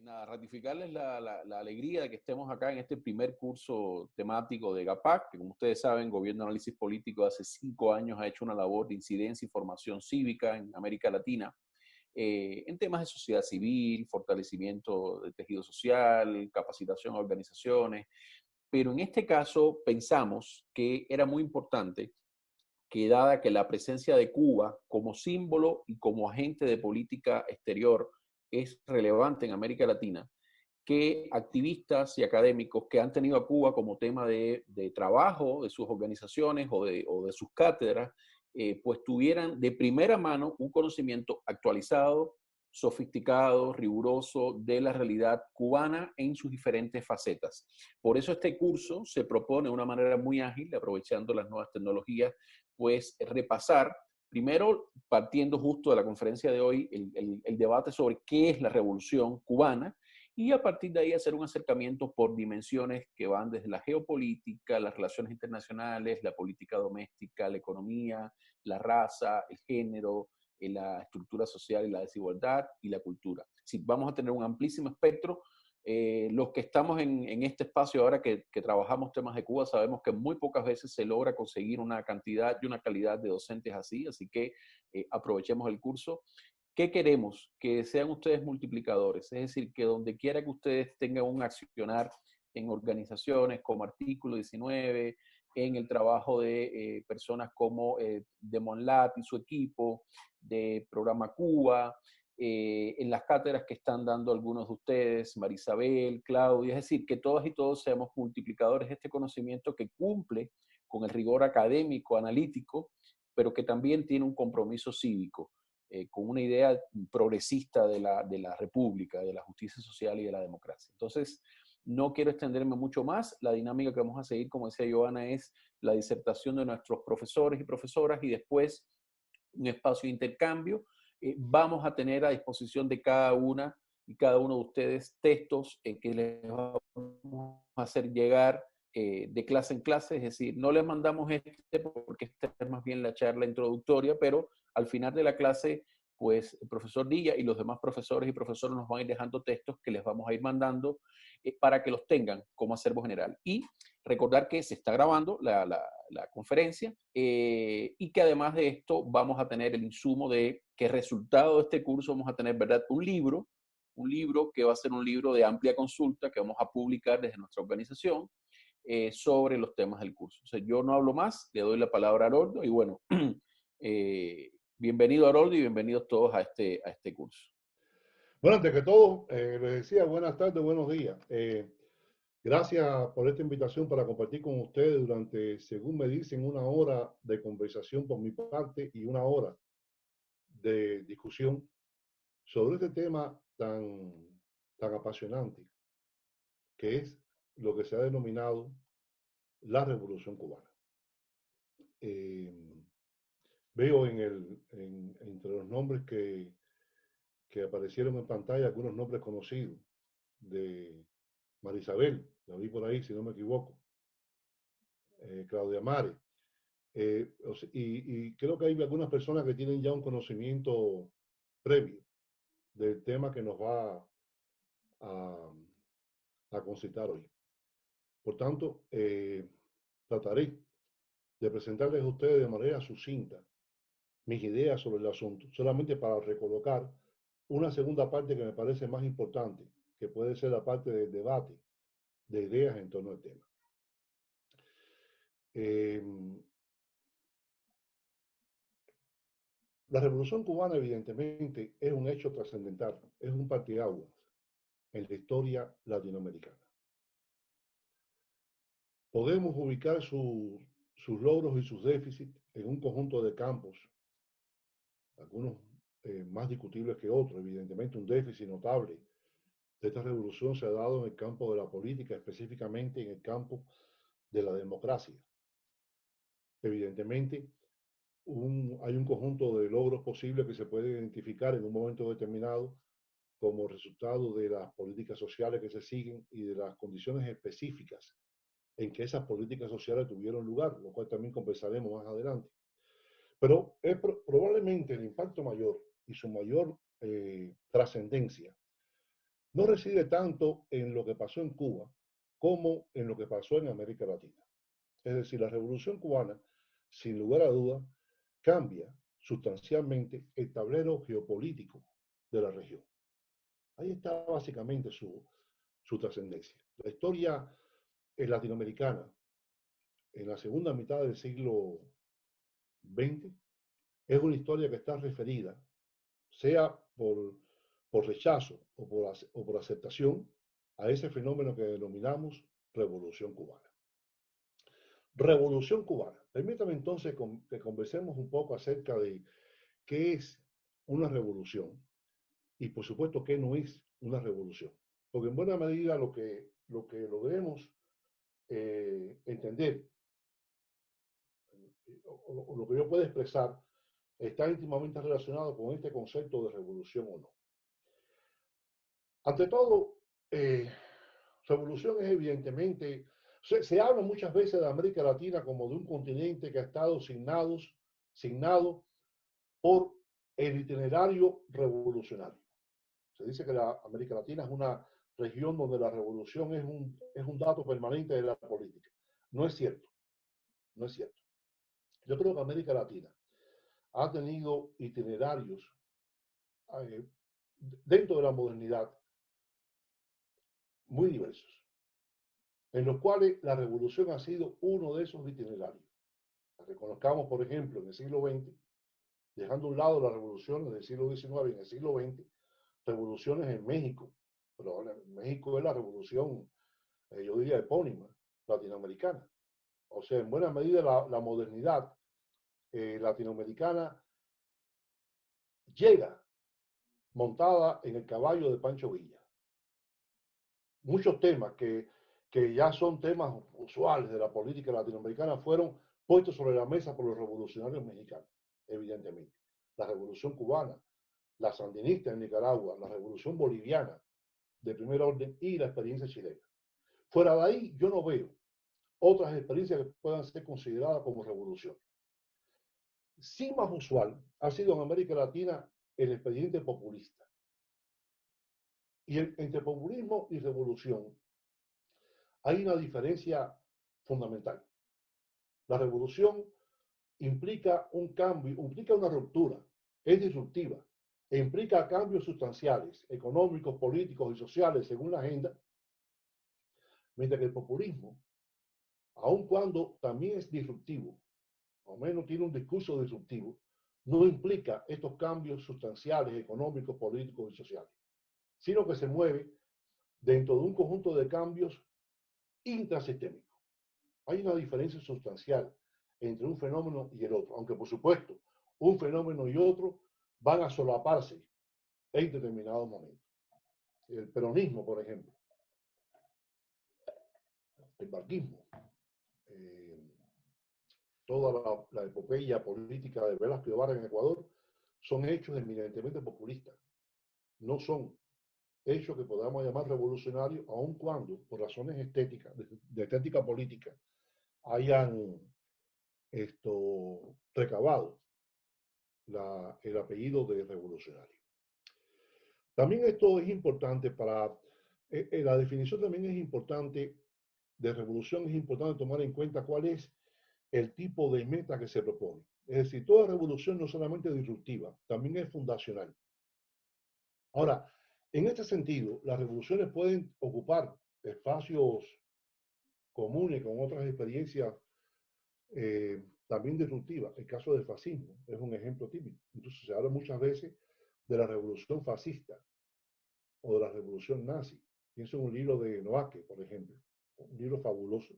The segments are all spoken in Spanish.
Nada, ratificarles la alegría de que estemos acá en este primer curso temático de GAPAC, que como ustedes saben, Gobierno de Análisis Político hace 5 años ha hecho una labor de incidencia y formación cívica en América Latina, en temas de sociedad civil, fortalecimiento del tejido social, capacitación a organizaciones, pero en este caso pensamos que era muy importante que dada que la presencia de Cuba como símbolo y como agente de política exterior es relevante en América Latina, que activistas y académicos que han tenido a Cuba como tema de trabajo de sus organizaciones o de sus cátedras, pues tuvieran de primera mano un conocimiento actualizado, sofisticado, riguroso de la realidad cubana en sus diferentes facetas. Por eso este curso se propone de una manera muy ágil, aprovechando las nuevas tecnologías, pues repasar, primero partiendo justo de la conferencia de hoy, el debate sobre qué es la revolución cubana, y a partir de ahí hacer un acercamiento por dimensiones que van desde la geopolítica, las relaciones internacionales, la política doméstica, la economía, la raza, el género, la estructura social y la desigualdad y la cultura. Sí, vamos a tener un amplísimo espectro. Los que estamos en este espacio ahora que trabajamos temas de Cuba sabemos que muy pocas veces se logra conseguir una cantidad y una calidad de docentes así que aprovechemos el curso. ¿Qué queremos? Que sean ustedes multiplicadores, es decir, que donde quiera que ustedes tengan un accionar en organizaciones como Artículo 19, en el trabajo de personas como Demon Lat y su equipo, de Programa Cuba, en las cátedras que están dando algunos de ustedes, Marisabel, Claudia, es decir, que todas y todos seamos multiplicadores de este conocimiento que cumple con el rigor académico, analítico, pero que también tiene un compromiso cívico con una idea progresista de la república, de la justicia social y de la democracia. Entonces, no quiero extenderme mucho más. La dinámica que vamos a seguir, como decía Joana, es la disertación de nuestros profesores y profesoras y después un espacio de intercambio. Vamos a tener a disposición de cada una y cada uno de ustedes textos que les vamos a hacer llegar de clase en clase, es decir, no les mandamos este porque esta es más bien la charla introductoria, pero al final de la clase, pues el profesor Dilla y los demás profesores y profesoras nos van a ir dejando textos que les vamos a ir mandando para que los tengan como acervo general. Y recordar que se está grabando la conferencia y que además de esto vamos a tener el insumo de que resultado de este curso vamos a tener, ¿verdad? Un libro que va a ser un libro de amplia consulta que vamos a publicar desde nuestra organización sobre los temas del curso. O sea, yo no hablo más, le doy la palabra a Haroldo y bueno, bienvenido Haroldo y bienvenidos todos a este curso. Bueno, antes que todo, les decía buenas tardes, buenos días. Gracias por esta invitación para compartir con ustedes durante, según me dicen, 1 hora de conversación por mi parte y 1 hora de discusión sobre este tema tan apasionante, que es lo que se ha denominado la Revolución Cubana. Veo entre los nombres que aparecieron en pantalla algunos nombres conocidos de Marisabel, la vi por ahí, si no me equivoco, Claudia Mare. Y creo que hay algunas personas que tienen ya un conocimiento previo del tema que nos va a, a concitar hoy. Por tanto, trataré de presentarles a ustedes de manera sucinta mis ideas sobre el asunto, solamente para recolocar una segunda parte que me parece más importante, que puede ser la parte del debate de ideas en torno al tema. La Revolución Cubana, evidentemente, es un hecho trascendental, es un parteaguas en la historia latinoamericana. Podemos ubicar sus logros y sus déficits en un conjunto de campos, algunos más discutibles que otros. Evidentemente, un déficit notable de esta revolución se ha dado en el campo de la política, específicamente en el campo de la democracia. Evidentemente, hay un conjunto de logros posibles que se puede identificar en un momento determinado como resultado de las políticas sociales que se siguen y de las condiciones específicas en que esas políticas sociales tuvieron lugar, lo cual también conversaremos más adelante. Pero es probablemente el impacto mayor y su mayor trascendencia no reside tanto en lo que pasó en Cuba como en lo que pasó en América Latina. Es decir, la Revolución Cubana, sin lugar a dudas, cambia sustancialmente el tablero geopolítico de la región. Ahí está básicamente su trascendencia. La historia latinoamericana en la segunda mitad del siglo XX es una historia que está referida, sea por rechazo o por aceptación, a ese fenómeno que denominamos Revolución Cubana. Revolución Cubana. Permítame entonces que conversemos un poco acerca de qué es una revolución y por supuesto qué no es una revolución. Porque en buena medida lo que debemos entender, o lo que yo puedo expresar, está íntimamente relacionado con este concepto de revolución o no. Ante todo, revolución es evidentemente, se habla muchas veces de América Latina como de un continente que ha estado signado por el itinerario revolucionario. Se dice que la América Latina es una región donde la revolución es un dato permanente de la política. No es cierto, no es cierto. Yo creo que América Latina ha tenido itinerarios eh, dentro de la modernidad muy diversos, en los cuales la revolución ha sido uno de esos itinerarios. Reconozcamos, por ejemplo, en el siglo XX, dejando a un lado las revoluciones del siglo XIX y en el siglo XX, revoluciones en México, pero en México es la revolución, yo diría, epónima, latinoamericana. O sea, en buena medida la modernidad latinoamericana llega montada en el caballo de Pancho Villa. Muchos temas que ya son temas usuales de la política latinoamericana fueron puestos sobre la mesa por los revolucionarios mexicanos, evidentemente. La revolución cubana, la sandinista en Nicaragua, la revolución boliviana de primer orden y la experiencia chilena. Fuera de ahí, yo no veo otras experiencias que puedan ser consideradas como revolución. Sí, más usual ha sido en América Latina el expediente populista. Y entre populismo y revolución hay una diferencia fundamental. La revolución implica un cambio, implica una ruptura, es disruptiva, e implica cambios sustanciales, económicos, políticos y sociales según la agenda, mientras que el populismo, aun cuando también es disruptivo, o menos tiene un discurso disruptivo, no implica estos cambios sustanciales, económicos, políticos y sociales, sino que se mueve dentro de un conjunto de cambios intrasistémicos. Hay una diferencia sustancial entre un fenómeno y el otro, aunque por supuesto un fenómeno y otro van a solaparse en determinados momentos. El peronismo, por ejemplo, el marxismo, toda la epopeya política de Velasco Ibarra en Ecuador, son hechos eminentemente populistas. No son hechos que podamos llamar revolucionarios, aun cuando, por razones estéticas, de estética política, hayan recabado el apellido de revolucionario. También esto es importante la definición también es importante de revolución, es importante tomar en cuenta cuál es el tipo de meta que se propone. Es decir, toda revolución no solamente es disruptiva, también es fundacional. Ahora, en este sentido, las revoluciones pueden ocupar espacios comunes con otras experiencias también disruptivas. El caso del fascismo es un ejemplo típico. Entonces se habla muchas veces de la revolución fascista o de la revolución nazi. Pienso en un libro de Noaque, por ejemplo, un libro fabuloso,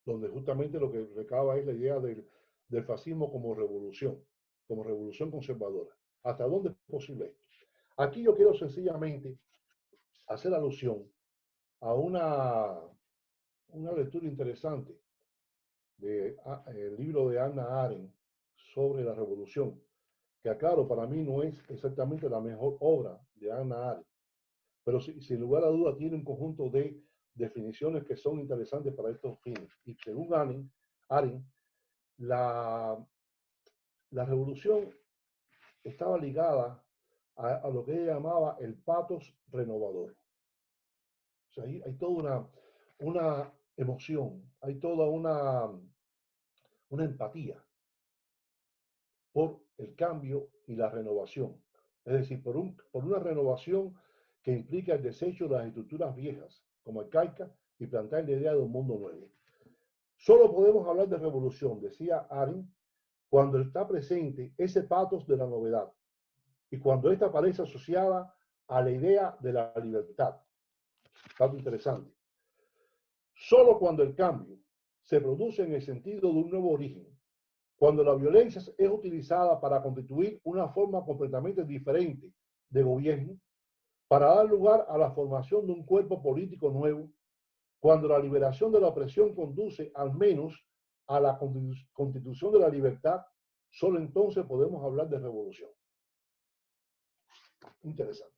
donde justamente lo que recaba es la idea del fascismo como revolución conservadora. ¿Hasta dónde es posible esto? Aquí yo quiero sencillamente hacer alusión a una lectura interesante del libro de Hannah Arendt sobre la revolución, que aclaro, para mí no es exactamente la mejor obra de Hannah Arendt, pero sin lugar a duda tiene un conjunto de definiciones que son interesantes para estos fines. Y según Arendt, la revolución estaba ligada a lo que ella llamaba el patos renovador. sea, hay toda una emoción, hay toda una empatía por el cambio y la renovación. Es decir, por una renovación que implica el desecho de las estructuras viejas, como arcaicas, y plantear la idea de un mundo nuevo. Solo podemos hablar de revolución, decía Arendt, cuando está presente ese patos de la novedad y cuando esta aparece asociada a la idea de la libertad. Dato interesante. Solo cuando el cambio se produce en el sentido de un nuevo origen, cuando la violencia es utilizada para constituir una forma completamente diferente de gobierno, para dar lugar a la formación de un cuerpo político nuevo, cuando la liberación de la opresión conduce al menos a la constitución de la libertad, solo entonces podemos hablar de revolución. Interesante.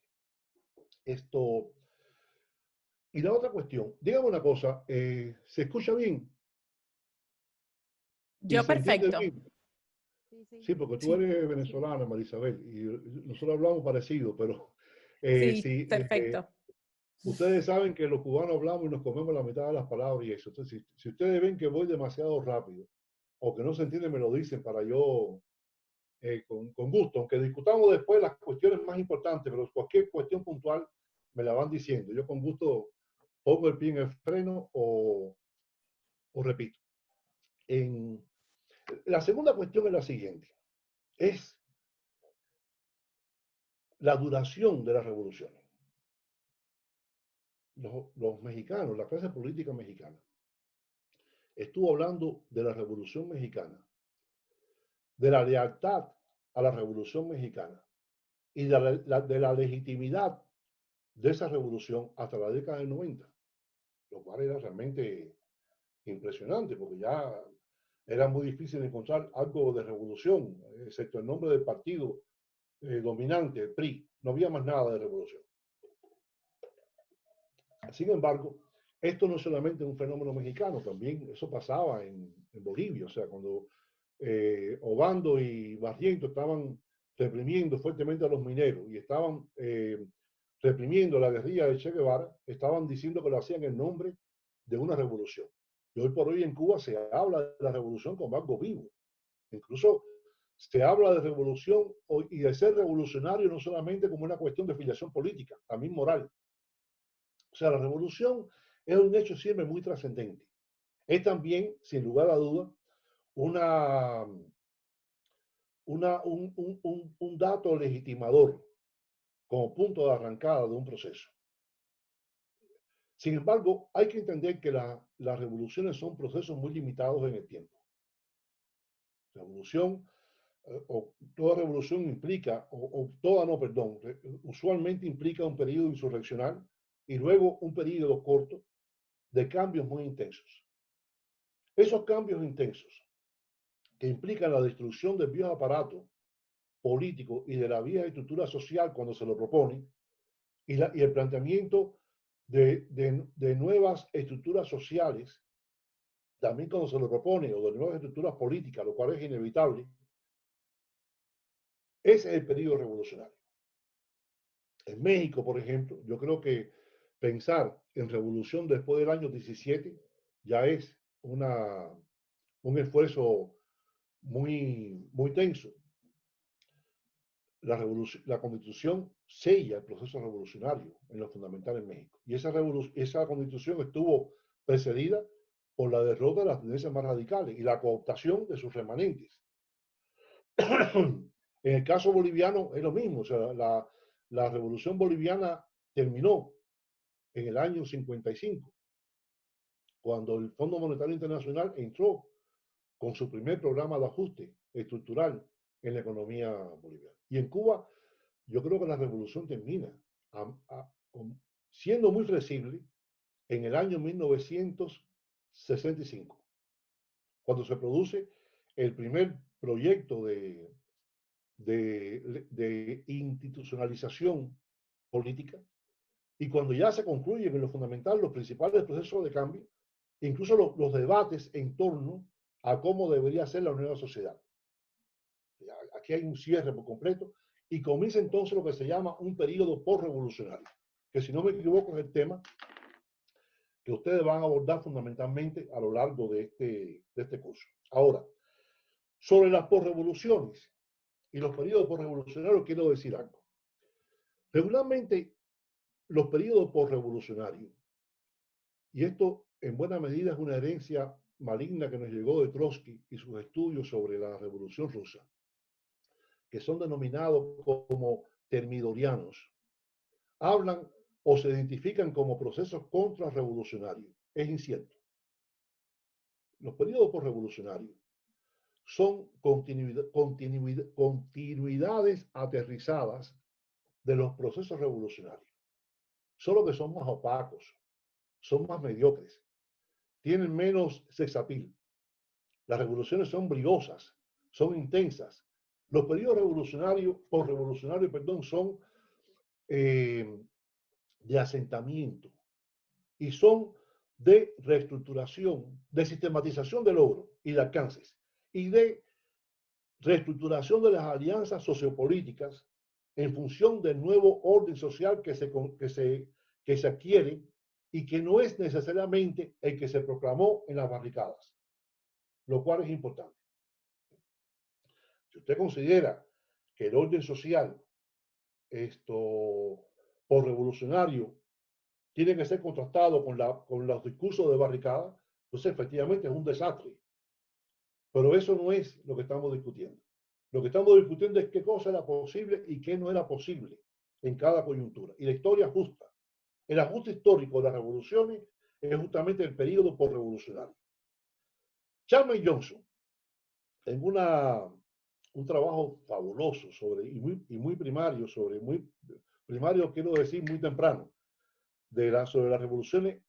Esto. Y la otra cuestión, dígame una cosa, ¿se escucha bien? Yo ¿Y se entiende perfecto. bien? Sí, porque tú Sí, eres venezolana, Marisabel, y nosotros hablamos parecido, pero sí, sí, perfecto. ustedes saben que los cubanos hablamos y nos comemos la mitad de las palabras y eso. Entonces, si ustedes ven que voy demasiado rápido o que no se entiende, me lo dicen para yo, con gusto, aunque discutamos después las cuestiones más importantes, pero cualquier cuestión puntual me la van diciendo. Yo con gusto pongo el pie en el freno o repito. La segunda cuestión es la siguiente, es la duración de las revoluciones. Los mexicanos, la clase política mexicana, estuvo hablando de la Revolución Mexicana, de la lealtad a la Revolución Mexicana y de la legitimidad de esa revolución hasta la década del 90, lo cual era realmente impresionante, porque ya era muy difícil encontrar algo de revolución, excepto el nombre del partido dominante, el PRI. No había más nada de revolución. Sin embargo, esto no es solamente un fenómeno mexicano, también eso pasaba en Bolivia, o sea, cuando Obando y Barriento estaban reprimiendo fuertemente a los mineros y estaban reprimiendo la guerrilla de Che Guevara, estaban diciendo que lo hacían en nombre de una revolución. Y hoy por hoy en Cuba se habla de la revolución como algo vivo. Incluso se habla de revolución y de ser revolucionario no solamente como una cuestión de filiación política, también moral. O sea, la revolución es un hecho siempre muy trascendente. Es también, sin lugar a duda, un dato legitimador como punto de arrancada de un proceso. Sin embargo, hay que entender que las revoluciones son procesos muy limitados en el tiempo. Revolución, o toda revolución implica, o toda no, perdón, usualmente implica un periodo insurreccional y luego un periodo corto de cambios muy intensos. Esos cambios intensos que implican la destrucción del viejo aparato político y de la vieja estructura social cuando se lo propone, y el planteamiento de nuevas estructuras sociales, también cuando se lo propone, o de nuevas estructuras políticas, lo cual es inevitable, ese es el periodo revolucionario. En México, por ejemplo, yo creo que pensar en revolución después del año 17 ya es un esfuerzo muy tenso. La Constitución sella el proceso revolucionario en lo fundamental en México. Y esa Constitución estuvo precedida por la derrota de las tendencias más radicales y la cooptación de sus remanentes. En el caso boliviano es lo mismo. O sea, la revolución boliviana terminó en el año 55, cuando el Fondo Monetario Internacional entró con su primer programa de ajuste estructural en la economía boliviana. Y en Cuba, yo creo que la revolución termina siendo muy flexible en el año 1965, cuando se produce el primer proyecto de institucionalización política y cuando ya se concluyen en lo fundamental los principales procesos de cambio, incluso los debates en torno a cómo debería ser la nueva sociedad. Aquí hay un cierre por completo y comienza entonces lo que se llama un periodo postrevolucionario, que si no me equivoco es el tema que ustedes van a abordar fundamentalmente a lo largo de este curso. Ahora, sobre las posrevoluciones y los periodos posrevolucionarios, quiero decir algo. Regularmente, los periodos posrevolucionarios, y esto en buena medida es una herencia maligna que nos llegó de Trotsky y sus estudios sobre la Revolución Rusa, que son denominados como termidorianos, hablan o se identifican como procesos contrarrevolucionarios. Es incierto. Los periodos posrevolucionarios son continuidades aterrizadas de los procesos revolucionarios, solo que son más opacos, son más mediocres, tienen menos sexapil. Las revoluciones son brigosas, son intensas. Los periodos revolucionarios, posrevolucionarios, perdón, son de asentamiento y son de reestructuración, de sistematización de logros y de alcances y de reestructuración de las alianzas sociopolíticas en función del nuevo orden social que se adquiere y que no es necesariamente el que se proclamó en las barricadas, lo cual es importante. Si usted considera que el orden social posrevolucionario tiene que ser contrastado con los discursos de barricada, entonces efectivamente es un desastre. Pero eso no es lo que estamos discutiendo. Lo que estamos discutiendo es qué cosa era posible y qué no era posible en cada coyuntura. Y la historia justa. El ajuste histórico de las revoluciones es justamente el periodo posrevolucionario. Chalmers Johnson, en un trabajo fabuloso y muy primario, primario quiero decir muy temprano, sobre las revoluciones,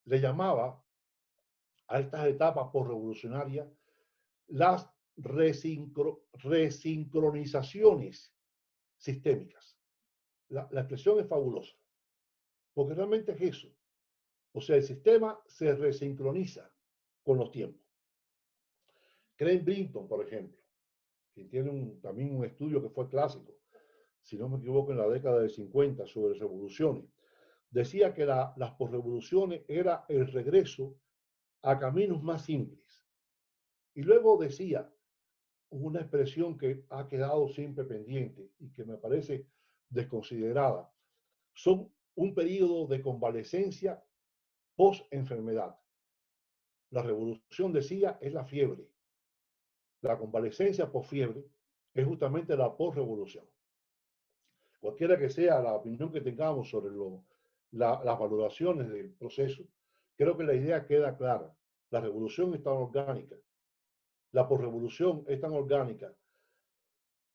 le llamaba a estas etapas posrevolucionarias las resincronizaciones sistémicas. La expresión es fabulosa, porque realmente es eso. O sea, el sistema se resincroniza con los tiempos. Craig Brinton, por ejemplo, quien tiene también un estudio que fue clásico, si no me equivoco, en la década de 50 sobre revoluciones, decía que las posrevoluciones era el regreso a caminos más simples. Y luego decía una expresión que ha quedado siempre pendiente y que me parece desconsiderada. Son un periodo de convalecencia post-enfermedad. La revolución, decía, es la fiebre. La convalecencia post-fiebre es justamente la post-revolución. Cualquiera que sea la opinión que tengamos sobre las valoraciones del proceso, creo que la idea queda clara. La revolución es tan orgánica. La posrevolución es tan orgánica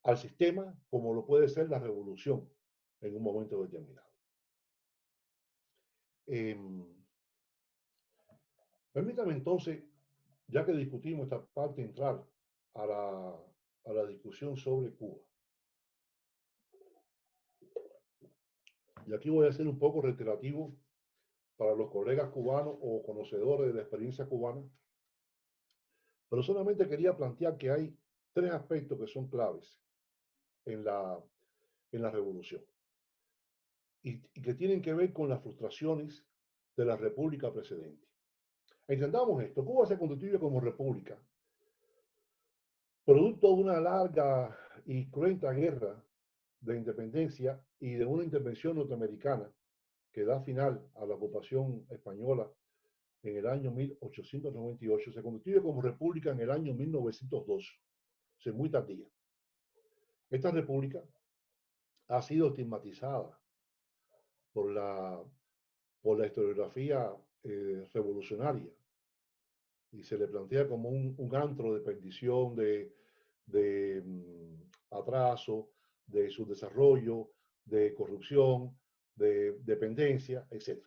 al sistema como lo puede ser la revolución en un momento determinado. Permítame entonces, ya que discutimos esta parte, entrar a la discusión sobre Cuba. Y aquí voy a ser un poco reiterativo para los colegas cubanos o conocedores de la experiencia cubana, pero solamente quería plantear que hay tres aspectos que son claves en la revolución y que tienen que ver con las frustraciones de la república precedente. Entendamos esto: Cuba se constituye como república producto de una larga y cruenta guerra de independencia y de una intervención norteamericana que da final a la ocupación española en el año 1898. Se constituye como república en el año 1902, o sea, muy tardía. Esta república ha sido estigmatizada por la historiografía revolucionaria y se le plantea como un antro de perdición, de atraso, de subdesarrollo, de corrupción, de dependencia, etc.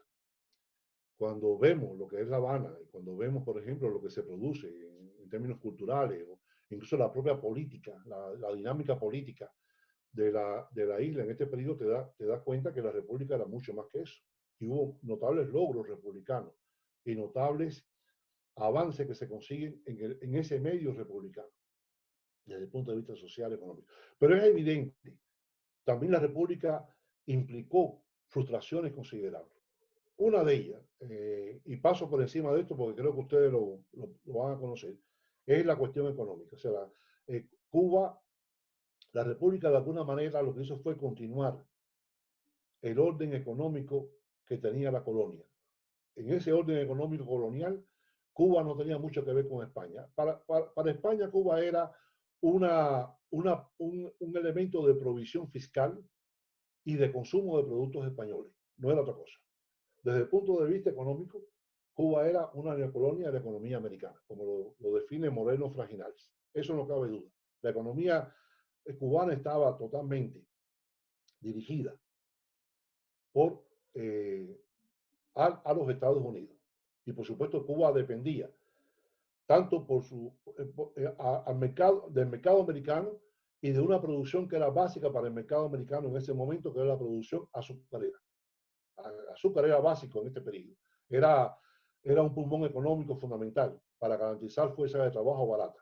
Cuando vemos lo que es La Habana, y cuando vemos, por ejemplo, lo que se produce en términos culturales, o incluso la propia política, la dinámica política de la isla en este periodo, te da cuenta que la república era mucho más que eso. Y hubo notables logros republicanos y notables avances que se consiguen en ese medio republicano, desde el punto de vista social y económico. Pero es evidente, también la república implicó frustraciones considerables. Una de ellas, y paso por encima de esto porque creo que ustedes lo van a conocer, es la cuestión económica. O sea, Cuba, la República de alguna manera lo que hizo fue continuar el orden económico que tenía la colonia. En ese orden económico colonial, Cuba no tenía mucho que ver con España. Para España, Cuba era un elemento de provisión fiscal y de consumo de productos españoles. No era otra cosa. Desde el punto de vista económico, Cuba era una neocolonia de la economía americana, como lo define Moreno Fraginals. Eso no cabe duda. La economía cubana estaba totalmente dirigida por a los Estados Unidos. Y por supuesto Cuba dependía tanto por al mercado, del mercado americano y de una producción que era básica para el mercado americano en ese momento, que era la producción azucarera. Azúcar era básico en este periodo. Era un pulmón económico fundamental para garantizar fuerza de trabajo barata.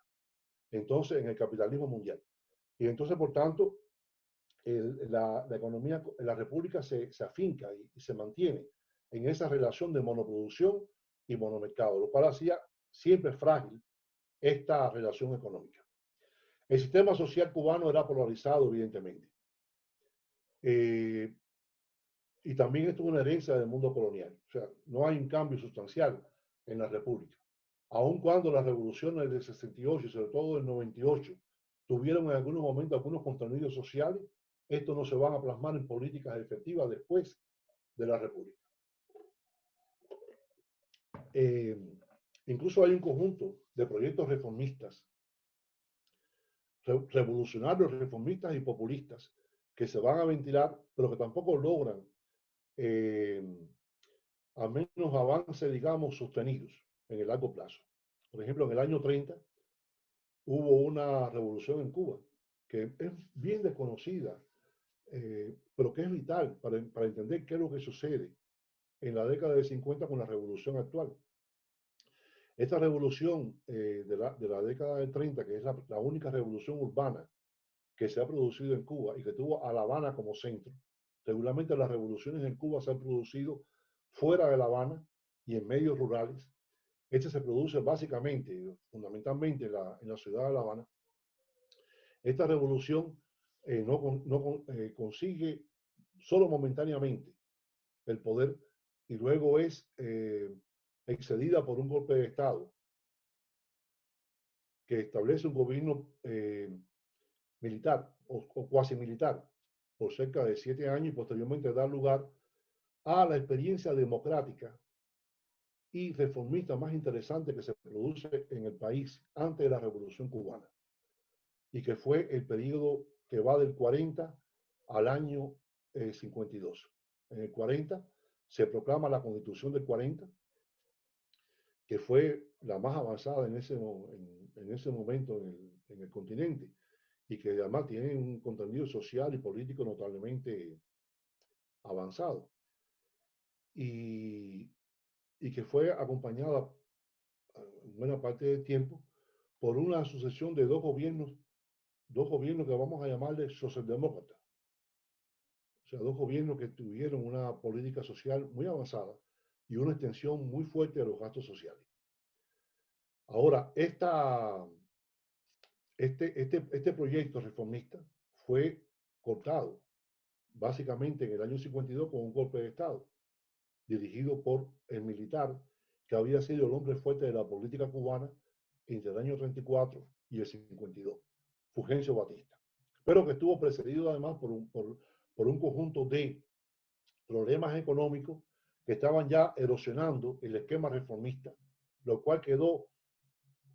Entonces, en el capitalismo mundial. Y entonces, por tanto, la economía, la república se afinca y se mantiene en esa relación de monoproducción y monomercado, lo cual hacía siempre frágil esta relación económica. El sistema social cubano era polarizado, evidentemente. Y también esto es una herencia del mundo colonial. O sea, no hay un cambio sustancial en la República. Aun cuando las revoluciones del 68 y sobre todo del 98 tuvieron en algunos momentos algunos contenidos sociales, estos no se van a plasmar en políticas efectivas después de la República. Incluso hay un conjunto de proyectos reformistas, revolucionarios, reformistas y populistas que se van a ventilar, pero que tampoco logran a menos avances, digamos, sostenidos en el largo plazo. Por ejemplo, en el año 30 hubo una revolución en Cuba que es bien desconocida, pero que es vital para entender qué es lo que sucede en la década de 50 con la revolución actual. Esta revolución de la década de 30, que es la única revolución urbana que se ha producido en Cuba y que tuvo a La Habana como centro. Regularmente las revoluciones en Cuba se han producido fuera de La Habana y en medios rurales. Este se produce básicamente, fundamentalmente en la ciudad de La Habana. Esta revolución consigue solo momentáneamente el poder y luego es excedida por un golpe de Estado que establece un gobierno militar o cuasi militar por cerca de 7 años y posteriormente da lugar a la experiencia democrática y reformista más interesante que se produce en el país antes de la Revolución Cubana y que fue el periodo que va del 40 al año 52. En el 40 se proclama la Constitución del 40, que fue la más avanzada en ese momento en el continente y que además tiene un contenido social y político notablemente avanzado. Y que fue acompañada en buena parte del tiempo por una sucesión de dos gobiernos que vamos a llamarle socialdemócratas. O sea, dos gobiernos que tuvieron una política social muy avanzada y una extensión muy fuerte de los gastos sociales. Ahora, este proyecto reformista fue cortado básicamente en el año 52 con un golpe de Estado dirigido por el militar que había sido el hombre fuerte de la política cubana entre el año 34 y el 52, Fulgencio Batista, pero que estuvo precedido además por un conjunto de problemas económicos que estaban ya erosionando el esquema reformista, lo cual quedó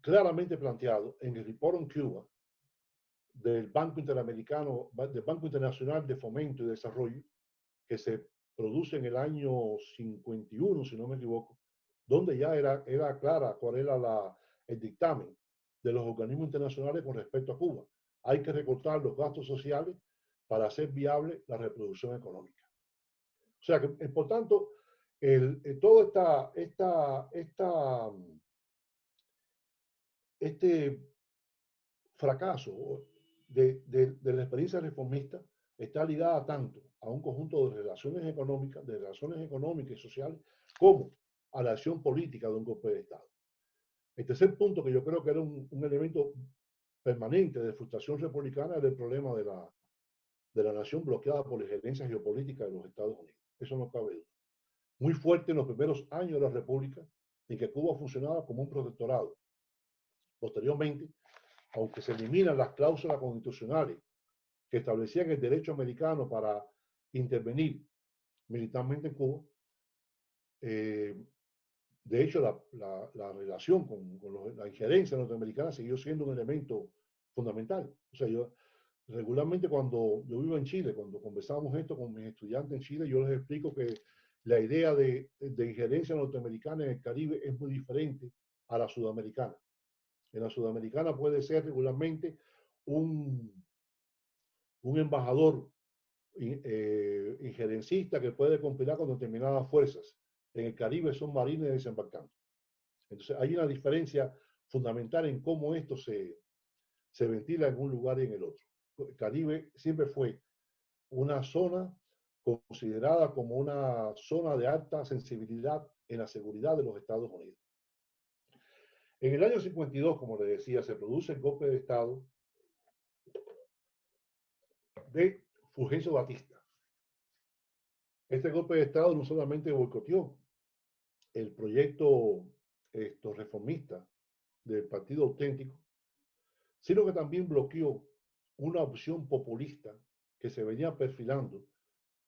claramente planteado en el Report on Cuba del Banco Interamericano, del Banco Internacional de Fomento y Desarrollo, que se produce en el año 51, si no me equivoco, donde ya era clara cuál era el dictamen de los organismos internacionales con respecto a Cuba. Hay que recortar los gastos sociales para hacer viable la reproducción económica. O sea que, por tanto, todo este fracaso de la experiencia reformista está ligada tanto a un conjunto de relaciones económicas y sociales, como a la acción política de un golpe de Estado. El tercer punto, que yo creo que era un elemento permanente de frustración republicana, era el problema de la nación bloqueada por la injerencia geopolítica de los Estados Unidos. Eso no cabe duda. Muy fuerte en los primeros años de la República, en que Cuba funcionaba como un protectorado. Posteriormente, aunque se eliminan las cláusulas constitucionales que establecían el derecho americano para intervenir militarmente en Cuba, de hecho, la relación con la injerencia norteamericana siguió siendo un elemento fundamental. O sea, yo regularmente cuando yo vivo en Chile, cuando conversábamos esto con mis estudiantes en Chile, yo les explico que la idea de injerencia norteamericana en el Caribe es muy diferente a la sudamericana. En la sudamericana puede ser regularmente un embajador injerencista que puede compilar con determinadas fuerzas. En el Caribe son marines desembarcando. Entonces hay una diferencia fundamental en cómo esto se ventila en un lugar y en el otro. El Caribe siempre fue una zona considerada como una zona de alta sensibilidad en la seguridad de los Estados Unidos. En el año 52, como le decía, se produce el golpe de Estado de Fulgencio Batista. Este golpe de Estado no solamente boicoteó el proyecto reformista del Partido Auténtico, sino que también bloqueó una opción populista que se venía perfilando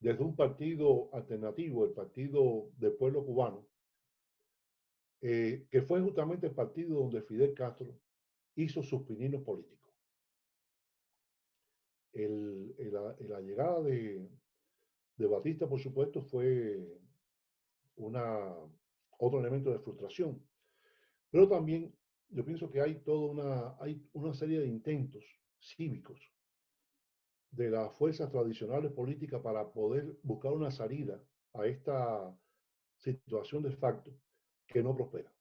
desde un partido alternativo, el Partido del Pueblo Cubano, que fue justamente el partido donde Fidel Castro hizo sus pininos políticos. La llegada de Batista, por supuesto, fue otro elemento de frustración, pero también yo pienso que hay una serie de intentos cívicos de las fuerzas tradicionales políticas para poder buscar una salida a esta situación de facto que no prospera.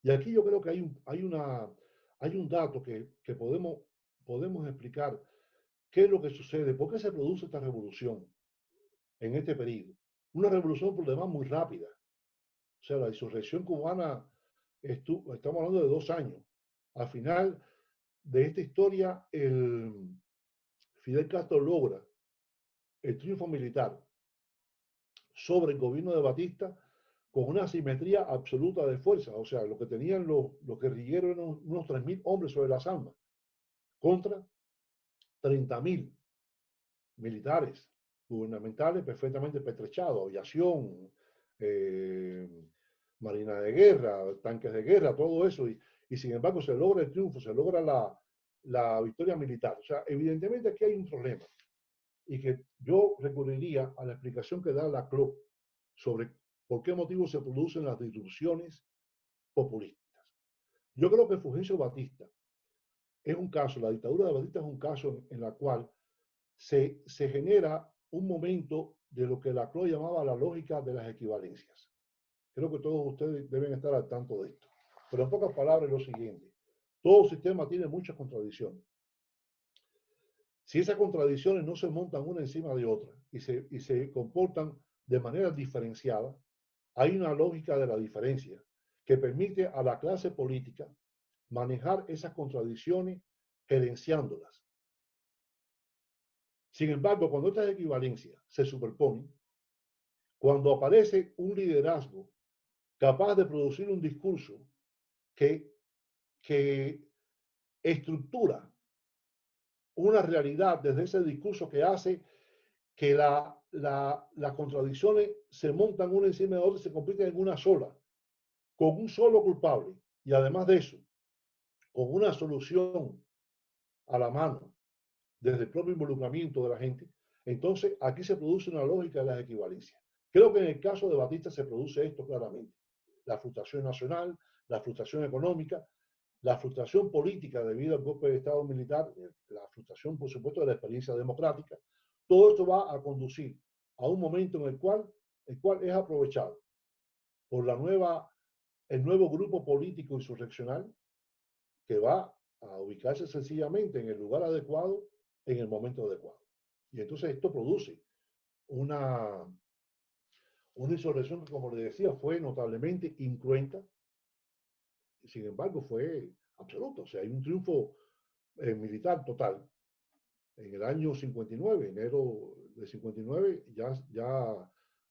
Y aquí yo creo que hay un dato que podemos explicar qué es lo que sucede, por qué se produce esta revolución en este periodo. Una revolución por demás muy rápida. O sea, la insurrección cubana estamos hablando de 2 años. Al final de esta historia, Fidel Castro logra el triunfo militar sobre el gobierno de Batista con una simetría absoluta de fuerza. O sea, lo que tenían los guerrilleros eran unos 3.000 hombres sobre las armas contra 30.000 militares gubernamentales perfectamente pertrechados, aviación, marina de guerra, tanques de guerra, todo eso. Y sin embargo se logra el triunfo, se logra la victoria militar. O sea, evidentemente aquí hay un problema y que yo recurriría a la explicación que da la CLO sobre por qué motivo se producen las disrupciones populistas. Yo creo que Fulgencio Batista es un caso, la dictadura de Batista es un caso en la cual se genera un momento de lo que la CLO llamaba la lógica de las equivalencias. Creo que todos ustedes deben estar al tanto de esto. Pero en pocas palabras, lo siguiente. Todo sistema tiene muchas contradicciones. Si esas contradicciones no se montan una encima de otra y se comportan de manera diferenciada, hay una lógica de la diferencia que permite a la clase política manejar esas contradicciones gerenciándolas. Sin embargo, cuando estas equivalencias se superponen, cuando aparece un liderazgo capaz de producir un discurso que estructura una realidad desde ese discurso que hace que las contradicciones se montan una encima de otra y se convierten en una sola, con un solo culpable. Y además de eso, con una solución a la mano, desde el propio involucramiento de la gente, entonces aquí se produce una lógica de las equivalencias. Creo que en el caso de Batista se produce esto claramente. La frustración nacional, la frustración económica, la frustración política debido al golpe de Estado militar, la frustración, por supuesto, de la experiencia democrática. Todo esto va a conducir a un momento en el cual es aprovechado por el nuevo grupo político insurreccional que va a ubicarse sencillamente en el lugar adecuado, en el momento adecuado. Y entonces esto produce una, una insurrección que, como le decía, fue notablemente incruenta. Sin embargo, fue absoluto. O sea, hay un triunfo militar total. En el año 59, enero de 59, ya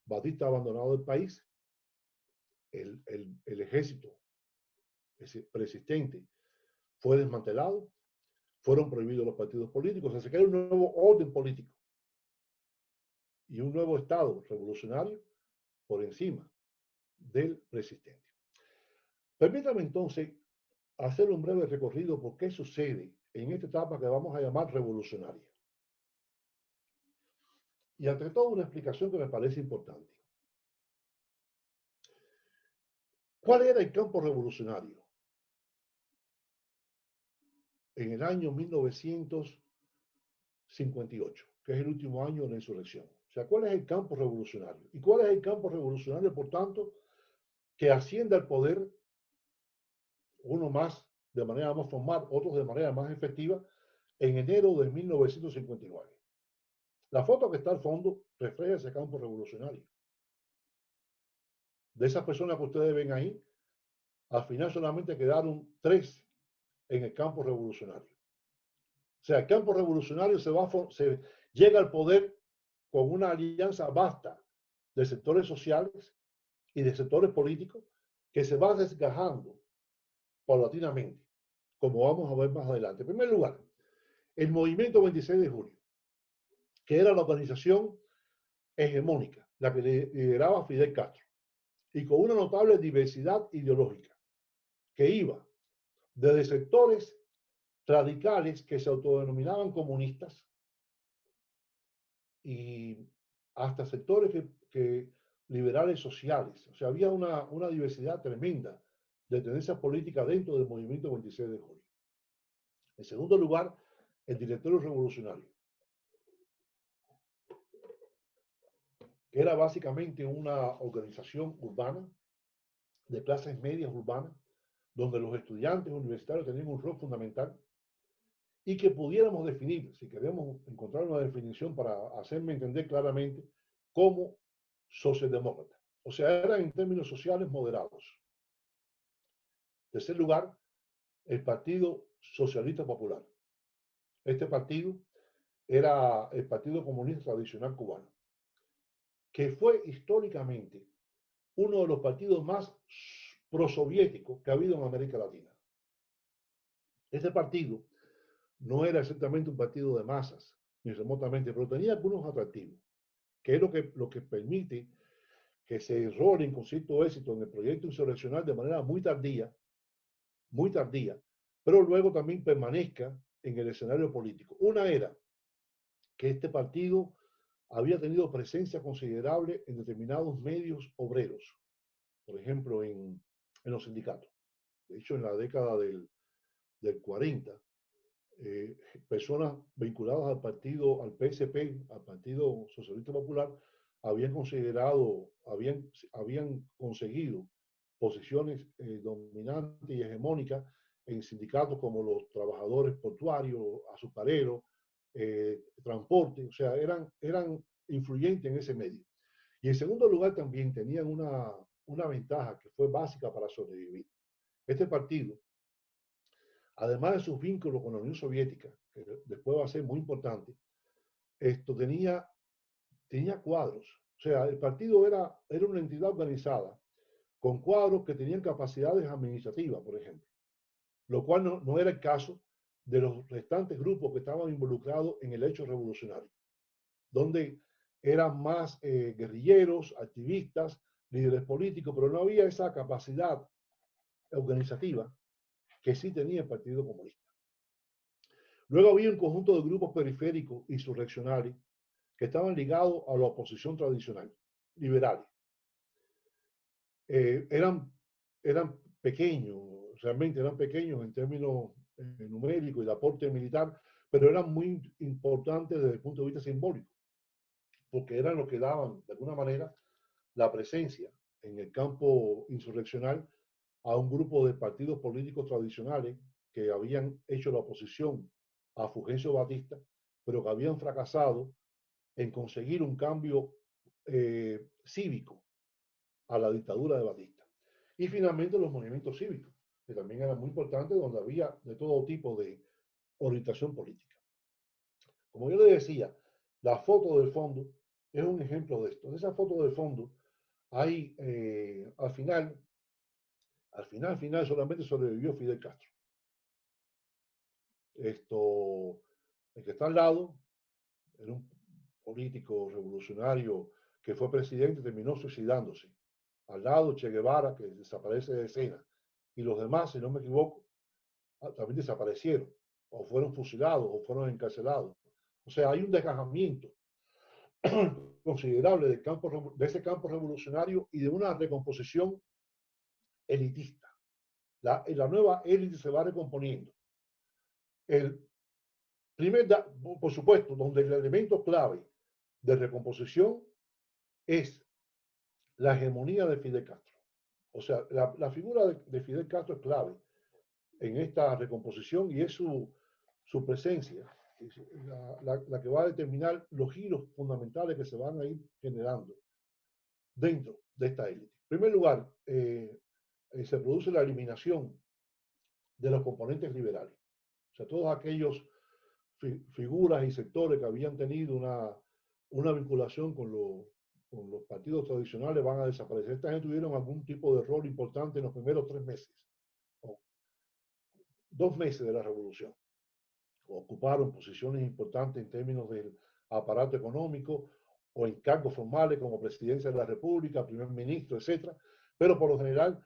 Batista ha abandonado el país. El ejército persistente fue desmantelado, fueron prohibidos los partidos políticos, o sea, se crea un nuevo orden político y un nuevo Estado revolucionario por encima del persistente. Permítame entonces hacer un breve recorrido por qué sucede en esta etapa que vamos a llamar revolucionaria. Y ante todo una explicación que me parece importante. ¿Cuál era el campo revolucionario en el año 1958, que es el último año de la insurrección? O sea, ¿cuál es el campo revolucionario? ¿Y cuál es el campo revolucionario, por tanto, que asciende al poder, uno más de manera más formal, otros de manera más efectiva, en enero de 1959? La foto que está al fondo refleja ese campo revolucionario. De esas personas que ustedes ven ahí, al final solamente quedaron 3 en el campo revolucionario. O sea, el campo revolucionario se llega al poder con una alianza vasta de sectores sociales y de sectores políticos que se va desgajando paulatinamente, como vamos a ver más adelante. En primer lugar, el movimiento 26 de julio, que era la organización hegemónica, la que lideraba Fidel Castro, y con una notable diversidad ideológica, que iba desde sectores radicales que se autodenominaban comunistas y hasta sectores que liberales sociales. O sea, había una diversidad tremenda de tendencias políticas dentro del movimiento 26 de julio. En segundo lugar, el directorio revolucionario, que era básicamente una organización urbana de clases medias urbanas, donde los estudiantes universitarios tenían un rol fundamental y que pudiéramos definir, si queremos encontrar una definición para hacerme entender claramente, como socialdemócrata. O sea, eran en términos sociales moderados. En tercer lugar, el Partido Socialista Popular. Este partido era el Partido Comunista Tradicional Cubano, que fue históricamente uno de los partidos más prosoviéticos que ha habido en América Latina. Este partido no era exactamente un partido de masas, ni remotamente, pero tenía algunos atractivos, que es lo que permite que se enrolen con cierto éxito en el proyecto insurreccional de manera muy tardía, pero luego también permanezca en el escenario político. Una era que este partido había tenido presencia considerable en determinados medios obreros, por ejemplo, en los sindicatos. De hecho, en la década del 40, personas vinculadas al partido, al PSP, al Partido Socialista Popular, habían conseguido posiciones dominantes y hegemónicas en sindicatos como los trabajadores portuarios, azucareros, transporte, o sea, eran influyentes en ese medio. Y en segundo lugar también tenían una ventaja que fue básica para sobrevivir. Este partido, además de sus vínculos con la Unión Soviética, que después va a ser muy importante, esto tenía cuadros. O sea, el partido era una entidad organizada con cuadros que tenían capacidades administrativas, por ejemplo, lo cual no era el caso de los restantes grupos que estaban involucrados en el hecho revolucionario, donde eran más guerrilleros, activistas, líderes políticos, pero no había esa capacidad organizativa que sí tenía el Partido Comunista. Luego había un conjunto de grupos periféricos insurreccionales que estaban ligados a la oposición tradicional, liberales. Eran pequeños, realmente eran pequeños en términos numéricos y de aporte militar, pero eran muy importantes desde el punto de vista simbólico, porque eran los que daban, de alguna manera, la presencia en el campo insurreccional a un grupo de partidos políticos tradicionales que habían hecho la oposición a Fulgencio Batista, pero que habían fracasado en conseguir un cambio cívico a la dictadura de Batista. Y finalmente los movimientos cívicos, que también eran muy importantes, donde había de todo tipo de orientación política. Como yo le decía, la foto del fondo es un ejemplo de esto. De esa foto del fondo hay, al final solamente sobrevivió Fidel Castro. Esto, el que está al lado, era un político revolucionario que fue presidente, terminó suicidándose. Al lado Che Guevara, que desaparece de escena. Y los demás, si no me equivoco, también desaparecieron, o fueron fusilados, o fueron encarcelados. O sea, hay un desgajamiento considerable de ese campo revolucionario y de una recomposición elitista. La nueva élite se va recomponiendo. El primer, por supuesto, donde el elemento clave de recomposición es la hegemonía de Fidel Castro. O sea, la figura de Fidel Castro es clave en esta recomposición y es su presencia la que va a determinar los giros fundamentales que se van a ir generando dentro de esta élite. En primer lugar, se produce la eliminación de los componentes liberales. O sea, todos aquellos figuras y sectores que habían tenido una vinculación con los partidos tradicionales van a desaparecer. Esta gente tuvieron algún tipo de rol importante en los primeros 3 meses, o 2 meses de la revolución. Ocuparon posiciones importantes en términos del aparato económico o en cargos formales como presidencia de la República, primer ministro, etc. Pero por lo general,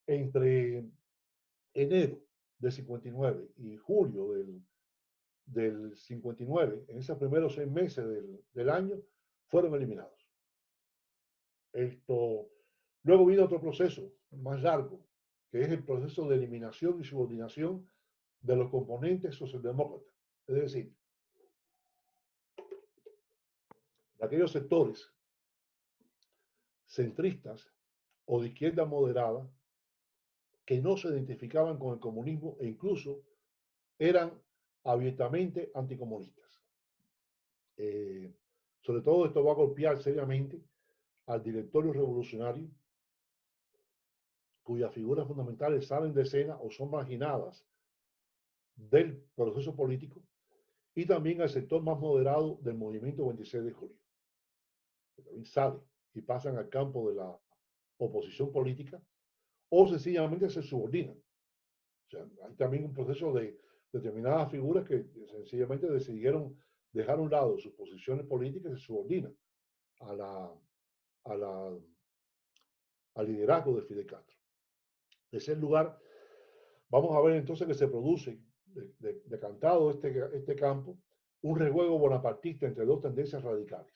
entre enero del 59 y julio del 59, en esos primeros 6 meses del año, fueron eliminados. Luego vino otro proceso más largo, que es el proceso de eliminación y subordinación de los componentes socialdemócratas. Es decir, de aquellos sectores centristas o de izquierda moderada que no se identificaban con el comunismo e incluso eran abiertamente anticomunistas. Sobre todo esto va a golpear seriamente al directorio revolucionario, cuyas figuras fundamentales salen de escena o son marginadas del proceso político, y también al sector más moderado del movimiento 26 de julio, que también sale y pasan al campo de la oposición política o sencillamente se subordinan. O sea, hay también un proceso de determinadas figuras que sencillamente decidieron dejar a un lado sus posiciones políticas y se subordinan a al liderazgo de Fidel Castro. De ese lugar, vamos a ver entonces que se produce, decantado este campo, un rejuego bonapartista entre dos tendencias radicales.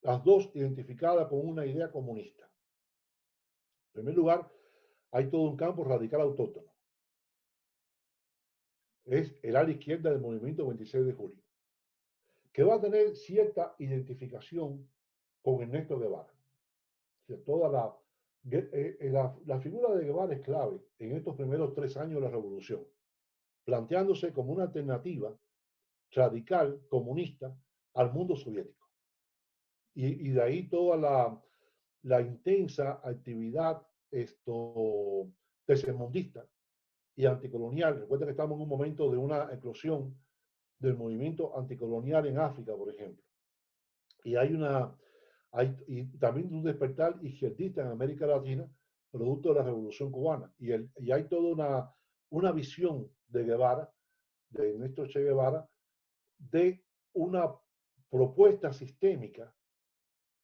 Las dos identificadas con una idea comunista. En primer lugar, hay todo un campo radical autóctono. Es el ala izquierda del movimiento 26 de julio, que va a tener cierta identificación con Ernesto Guevara. O sea, toda la figura de Guevara es clave en estos primeros 3 años de la revolución, planteándose como una alternativa radical, comunista, al mundo soviético. Y de ahí toda la intensa actividad tercermundista y anticolonial. Recuerda que estamos en un momento de una eclosión del movimiento anticolonial en África, por ejemplo. Y y también un despertar izquierdista en América Latina, producto de la Revolución Cubana. Y hay toda una visión de Guevara, de Ernesto Che Guevara, de una propuesta sistémica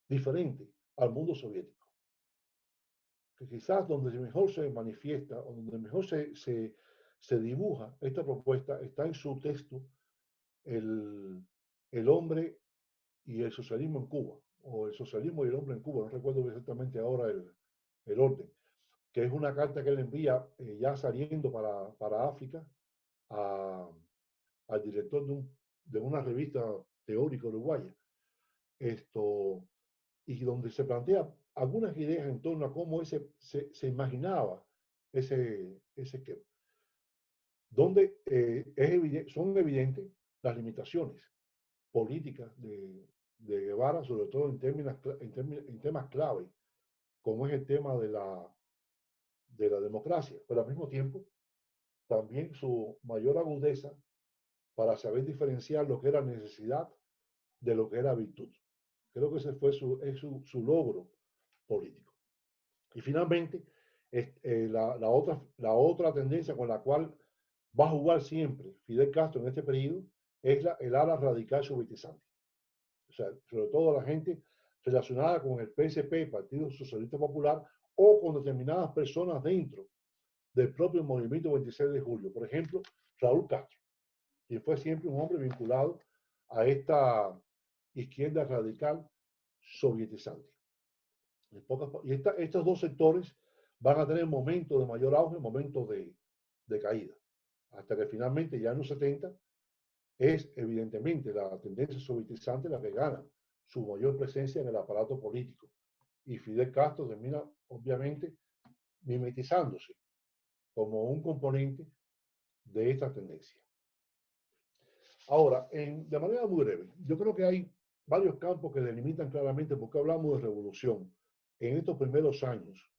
diferente al mundo soviético. Que quizás donde mejor se manifiesta, o donde mejor se dibuja esta propuesta, está en su texto el hombre y el socialismo en Cuba, o el socialismo y el hombre en Cuba, no recuerdo exactamente ahora el orden, que es una carta que él envía ya saliendo para África al director de una revista teórica uruguaya, y donde se plantea algunas ideas en torno a cómo se imaginaba ese esquema, donde son evidentes las limitaciones políticas de Guevara, sobre todo en temas clave, como es el tema de la democracia, pero al mismo tiempo también su mayor agudeza para saber diferenciar lo que era necesidad de lo que era virtud. Creo que ese fue su logro político. Y finalmente, la otra tendencia con la cual va a jugar siempre Fidel Castro en este periodo es el ala radical sovietizante. O sea, sobre todo la gente relacionada con el PSP, Partido Socialista Popular, o con determinadas personas dentro del propio movimiento 26 de julio. Por ejemplo, Raúl Castro, quien fue siempre un hombre vinculado a esta izquierda radical sovietizante. Y estos dos sectores van a tener momentos de mayor auge, momentos de caída, hasta que finalmente ya en los 70 es evidentemente la tendencia sovietizante la que gana su mayor presencia en el aparato político. Y Fidel Castro termina, obviamente, mimetizándose como un componente de esta tendencia. Ahora, de manera muy breve, yo creo que hay varios campos que delimitan claramente por qué hablamos de revolución en estos primeros años,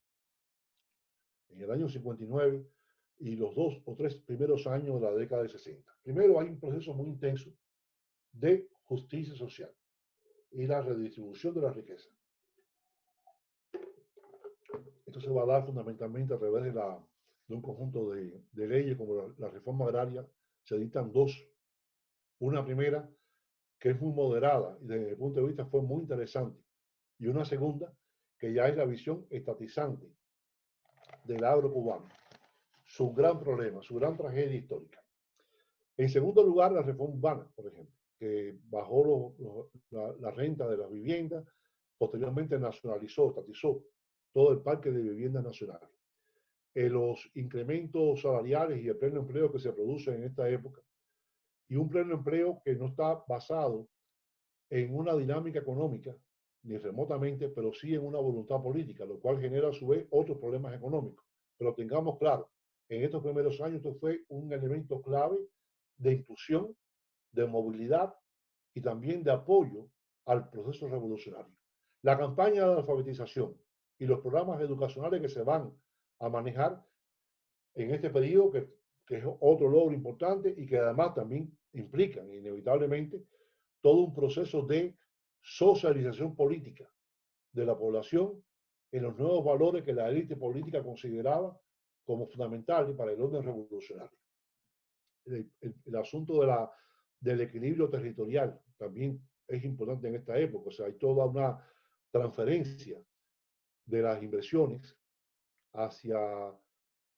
en el año 59 y los 2 o 3 primeros años de la década de 60. Primero, hay un proceso muy intenso de justicia social y la redistribución de la riqueza. Esto se va a dar fundamentalmente a través de un conjunto de leyes como la reforma agraria. Se dictan dos. Una primera, que es muy moderada y desde mi punto de vista fue muy interesante. Y una segunda, que ya es la visión estatizante del agro cubano. Su gran problema, su gran tragedia histórica. En segundo lugar, la reforma urbana, por ejemplo, que bajó la renta de las viviendas, posteriormente nacionalizó, estatizó todo el parque de viviendas nacionales. Los incrementos salariales y el pleno empleo que se produce en esta época, y un pleno empleo que no está basado en una dinámica económica, ni remotamente, pero sí en una voluntad política, lo cual genera a su vez otros problemas económicos. Pero tengamos claro, en estos primeros años esto fue un elemento clave de inclusión, de movilidad y también de apoyo al proceso revolucionario. La campaña de alfabetización y los programas educacionales que se van a manejar en este periodo, que es otro logro importante y que además también implican inevitablemente todo un proceso de socialización política de la población en los nuevos valores que la élite política consideraba como fundamentales para el orden revolucionario. El asunto del equilibrio territorial también es importante en esta época. O sea, hay toda una transferencia de las inversiones hacia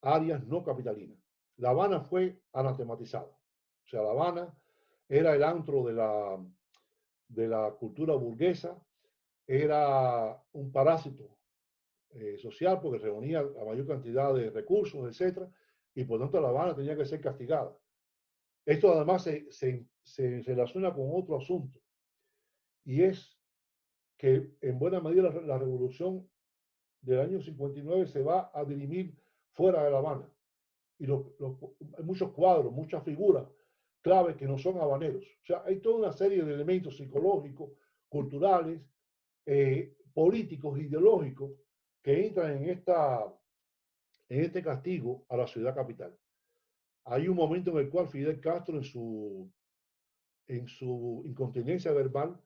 áreas no capitalinas. La Habana fue anatematizada. O sea, La Habana era el antro de la cultura burguesa, era un parásito social porque reunía la mayor cantidad de recursos, etcétera, y por lo tanto La Habana tenía que ser castigada. Esto además se relaciona con otro asunto, y es que en buena medida la revolución del año 59 se va a dirimir fuera de La Habana. Y hay muchos cuadros, muchas figuras claves que no son habaneros. O sea, hay toda una serie de elementos psicológicos, culturales, políticos, ideológicos, que entran en este castigo a la ciudad capital. Hay un momento en el cual Fidel Castro, en su incontinencia verbal,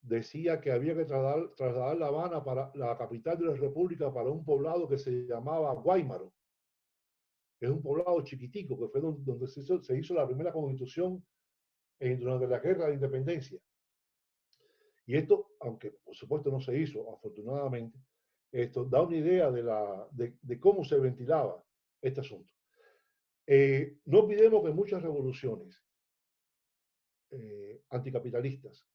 decía que había que trasladar La Habana para la capital de la República para un poblado que se llamaba Guaymaro. Es un poblado chiquitico que fue donde se hizo la primera constitución durante la guerra de independencia. Y esto, aunque por supuesto no se hizo, afortunadamente, esto da una idea de cómo se ventilaba este asunto. No olvidemos que muchas revoluciones anticapitalistas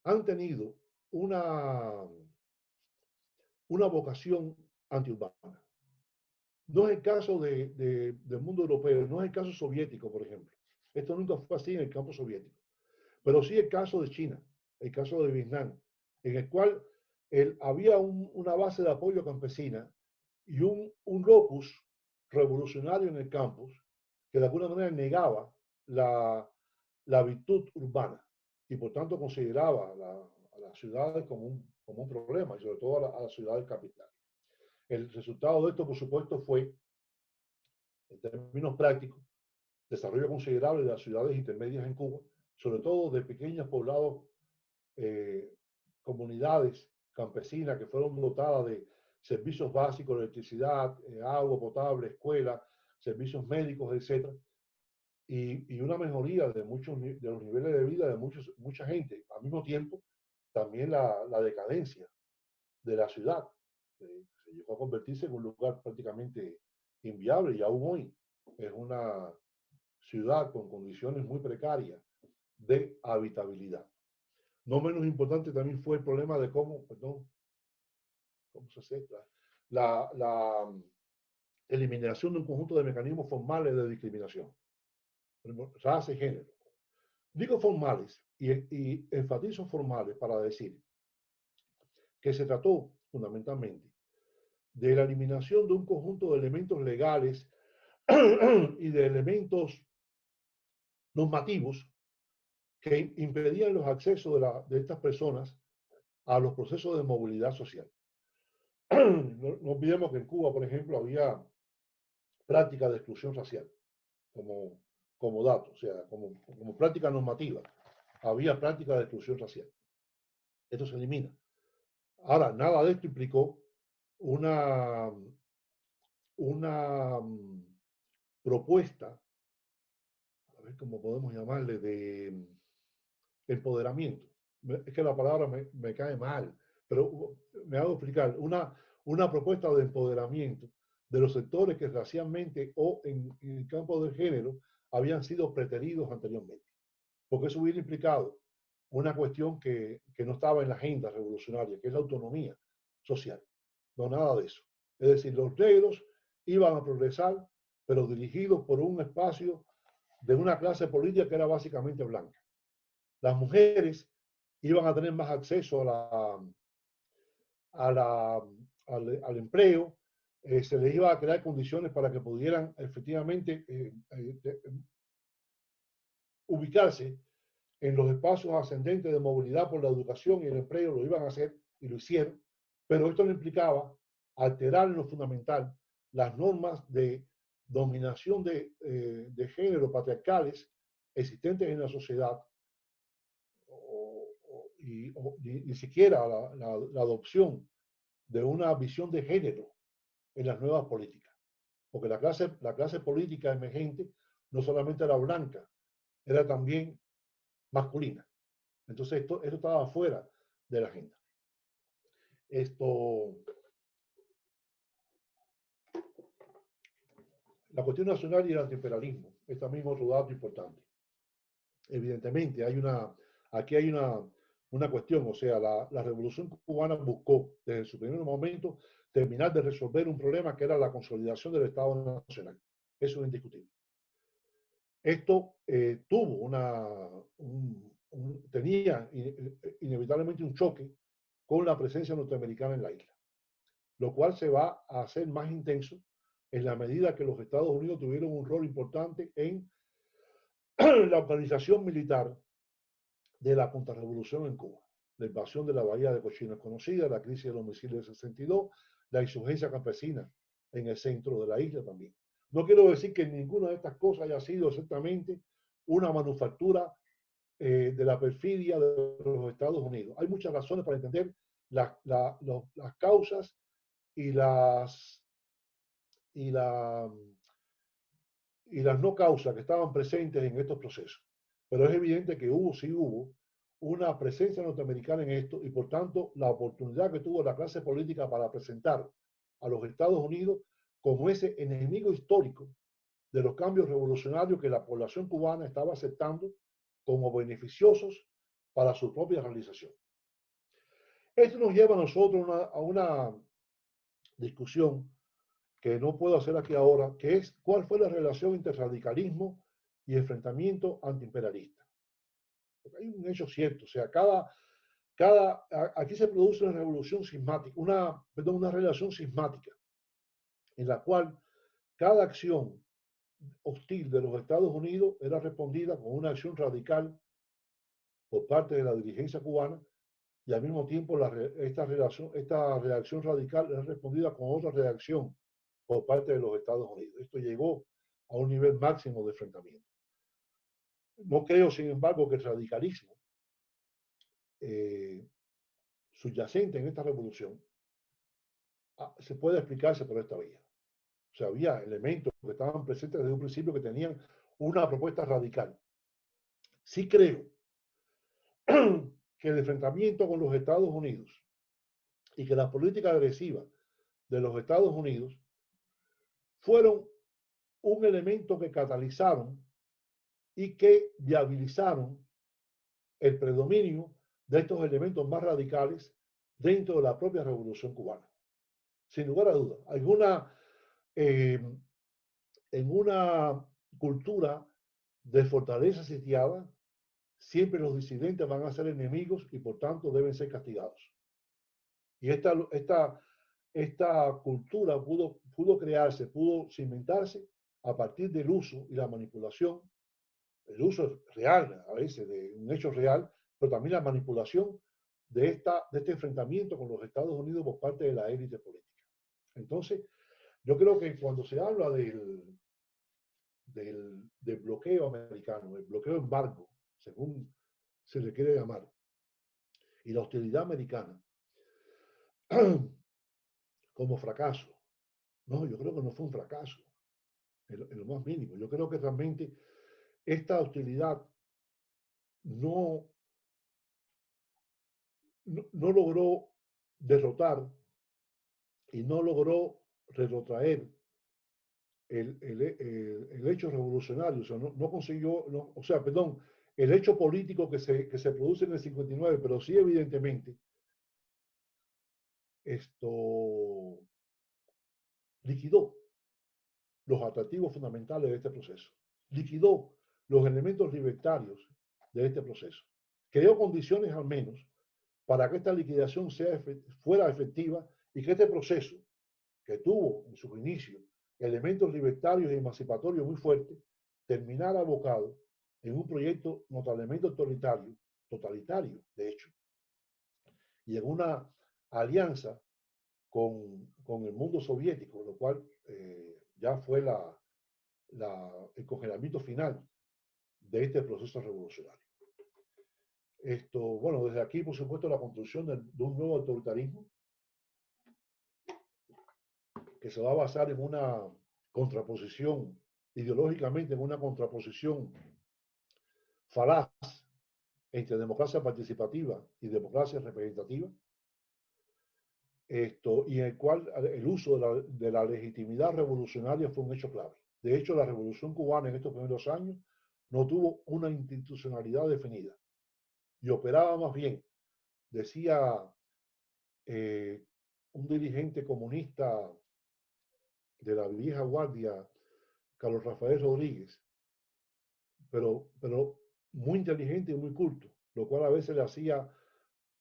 han tenido una vocación antiurbana. No es el caso del mundo europeo, no es el caso soviético, por ejemplo. Esto nunca fue así en el campo soviético. Pero sí el caso de China, el caso de Vietnam, en el cual había una base de apoyo campesina y un locus revolucionario en el campus que de alguna manera negaba la virtud urbana. y por tanto consideraba a las ciudades como un problema, y sobre todo a las ciudades capitales. El resultado de esto, por supuesto, fue, en términos prácticos, desarrollo considerable de las ciudades intermedias en Cuba, sobre todo de pequeños poblados, eh, comunidades campesinas que fueron dotadas de servicios básicos, electricidad, agua potable, escuela, servicios médicos, etc. Y una mejoría de muchos de los niveles de vida de mucha gente. Al mismo tiempo, también la decadencia de la ciudad. Se llegó a convertirse en un lugar prácticamente inviable y aún hoy es una ciudad con condiciones muy precarias de habitabilidad. No menos importante también fue el problema de cómo se hace la eliminación de un conjunto de mecanismos formales de discriminación, raza y género. Digo formales y enfatizo formales para decir que se trató fundamentalmente de la eliminación de un conjunto de elementos legales y de elementos normativos que impedían los accesos de estas personas a los procesos de movilidad social. No olvidemos que en Cuba, por ejemplo, había prácticas de exclusión racial como dato, o sea, como práctica normativa. Había prácticas de exclusión racial. Esto se elimina. Ahora, nada de esto implicó una propuesta, a ver cómo podemos llamarle, de empoderamiento. Es que la palabra me cae mal, pero me hago explicar. Una propuesta de empoderamiento de los sectores que racialmente o en el campo del género habían sido preteridos anteriormente. Porque eso hubiera implicado una cuestión que no estaba en la agenda revolucionaria, que es la autonomía social. No, nada de eso. Es decir, los negros iban a progresar, pero dirigidos por un espacio de una clase política que era básicamente blanca. Las mujeres iban a tener más acceso al empleo, se les iba a crear condiciones para que pudieran efectivamente ubicarse en los espacios ascendentes de movilidad por la educación y el empleo, lo iban a hacer y lo hicieron, pero esto no implicaba alterar en lo fundamental las normas de dominación de género patriarcales existentes en la sociedad, y ni siquiera la adopción de una visión de género en las nuevas políticas. Porque la clase política emergente no solamente era blanca, era también masculina. Entonces esto estaba fuera de la agenda. La cuestión nacional y el antiimperialismo es también otro dato importante. Evidentemente, aquí hay una cuestión, o sea, la revolución cubana buscó desde su primer momento terminar de resolver un problema que era la consolidación del Estado Nacional. Eso es indiscutible. Esto tenía inevitablemente un choque con la presencia norteamericana en la isla, lo cual se va a hacer más intenso en la medida que los Estados Unidos tuvieron un rol importante en la organización militar de la contrarrevolución en Cuba. La invasión de la bahía de Cochino es conocida, la crisis de los misiles del 62, la insurgencia campesina en el centro de la isla también. No quiero decir que ninguna de estas cosas haya sido exactamente una manufactura de la perfidia de los Estados Unidos. Hay muchas razones para entender las causas y las no causas que estaban presentes en estos procesos. Pero es evidente que sí hubo una presencia norteamericana en esto y por tanto la oportunidad que tuvo la clase política para presentar a los Estados Unidos como ese enemigo histórico de los cambios revolucionarios que la población cubana estaba aceptando como beneficiosos para su propia realización. Esto nos lleva a nosotros a una discusión que no puedo hacer aquí ahora, que es cuál fue la relación entre radicalismo y enfrentamiento antiimperialista. Porque hay un hecho cierto, o sea, aquí se produce una revolución sismática, una relación sismática, en la cual cada acción hostil de los Estados Unidos era respondida con una acción radical por parte de la dirigencia cubana, y al mismo tiempo esta reacción radical es respondida con otra reacción por parte de los Estados Unidos. Esto llegó a un nivel máximo de enfrentamiento. No creo, sin embargo, que el radicalismo subyacente en esta revolución se pueda explicarse por esta vía. O sea, había elementos que estaban presentes desde un principio que tenían una propuesta radical. Sí creo que el enfrentamiento con los Estados Unidos y que la política agresiva de los Estados Unidos fueron un elemento que catalizaron y que viabilizaron el predominio de estos elementos más radicales dentro de la propia Revolución Cubana. Sin lugar a dudas, en una cultura de fortaleza sitiada, siempre los disidentes van a ser enemigos y por tanto deben ser castigados. Y esta cultura pudo crearse, pudo cimentarse a partir del uso y la manipulación, el uso real a veces de un hecho real, pero también la manipulación de este enfrentamiento con los Estados Unidos por parte de la élite política. Entonces, yo creo que cuando se habla del bloqueo americano, el bloqueo embargo, según se le quiere llamar, y la hostilidad americana como fracaso, no, yo creo que no fue un fracaso, en lo más mínimo. Yo creo que realmente esta hostilidad no logró derrotar y no logró retrotraer el hecho revolucionario, o sea, no consiguió, o sea, perdón, el hecho político que se produce en el 59, pero sí evidentemente esto liquidó los atractivos fundamentales de este proceso, liquidó los elementos libertarios de este proceso, creó condiciones al menos para que esta liquidación fuera efectiva y que este proceso, que tuvo en sus inicios elementos libertarios y emancipatorios muy fuertes, terminara abocado en un proyecto notablemente totalitario, de hecho, y en una alianza con el mundo soviético, lo cual ya fue el congelamiento final de este proceso revolucionario. Bueno, desde aquí, por supuesto, la construcción de un nuevo autoritarismo que se va a basar en una contraposición, ideológicamente, en una contraposición falaz entre democracia participativa y democracia representativa, y en el cual el uso de la legitimidad revolucionaria fue un hecho clave. De hecho, la revolución cubana en estos primeros años no tuvo una institucionalidad definida y operaba más bien, decía un dirigente comunista de la vieja guardia, Carlos Rafael Rodríguez, pero muy inteligente y muy culto, lo cual a veces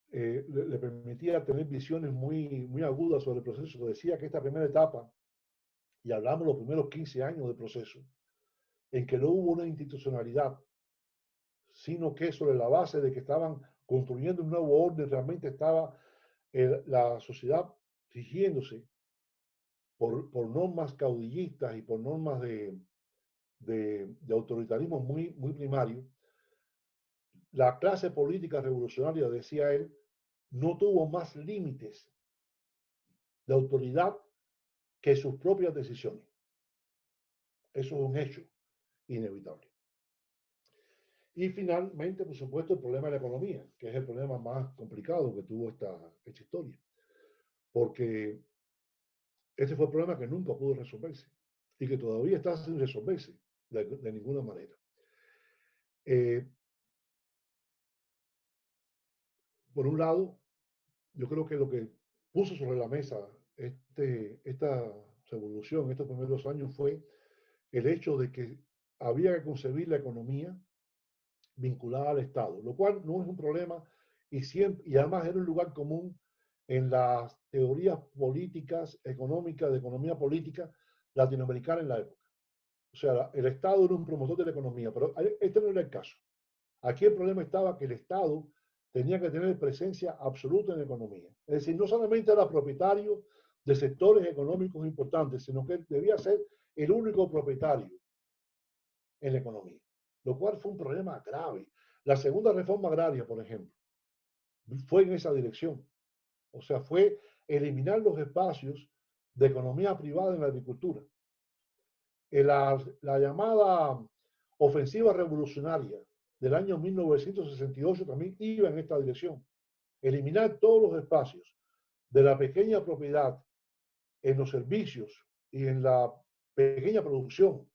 le permitía tener visiones muy agudas sobre el proceso. Decía que esta primera etapa, y hablamos de los primeros 15 años del proceso, en que no hubo una institucionalidad, sino que sobre la base de que estaban construyendo un nuevo orden, realmente estaba la sociedad rigiéndose por normas caudillistas y por normas de autoritarismo muy primario. La clase política revolucionaria, decía él, no tuvo más límites de autoridad que sus propias decisiones. Eso es un hecho inevitable. Y finalmente, por supuesto, el problema de la economía, que es el problema más complicado que tuvo esta historia. Porque ese fue el problema que nunca pudo resolverse y que todavía está sin resolverse de ninguna manera. Por un lado, yo creo que lo que puso sobre la mesa esta revolución, estos primeros años, fue el hecho de que había que concebir la economía vinculada al Estado, lo cual no es un problema y además era un lugar común en las teorías políticas, económicas, de economía política latinoamericana en la época. O sea, el Estado era un promotor de la economía, pero este no era el caso. Aquí el problema estaba que el Estado tenía que tener presencia absoluta en la economía. Es decir, no solamente era propietario de sectores económicos importantes, sino que debía ser el único propietario en la economía, lo cual fue un problema grave. La segunda reforma agraria, por ejemplo, fue en esa dirección. O sea, fue eliminar los espacios de economía privada en la agricultura. La llamada ofensiva revolucionaria del año 1968 también iba en esta dirección. Eliminar todos los espacios de la pequeña propiedad en los servicios y en la pequeña producción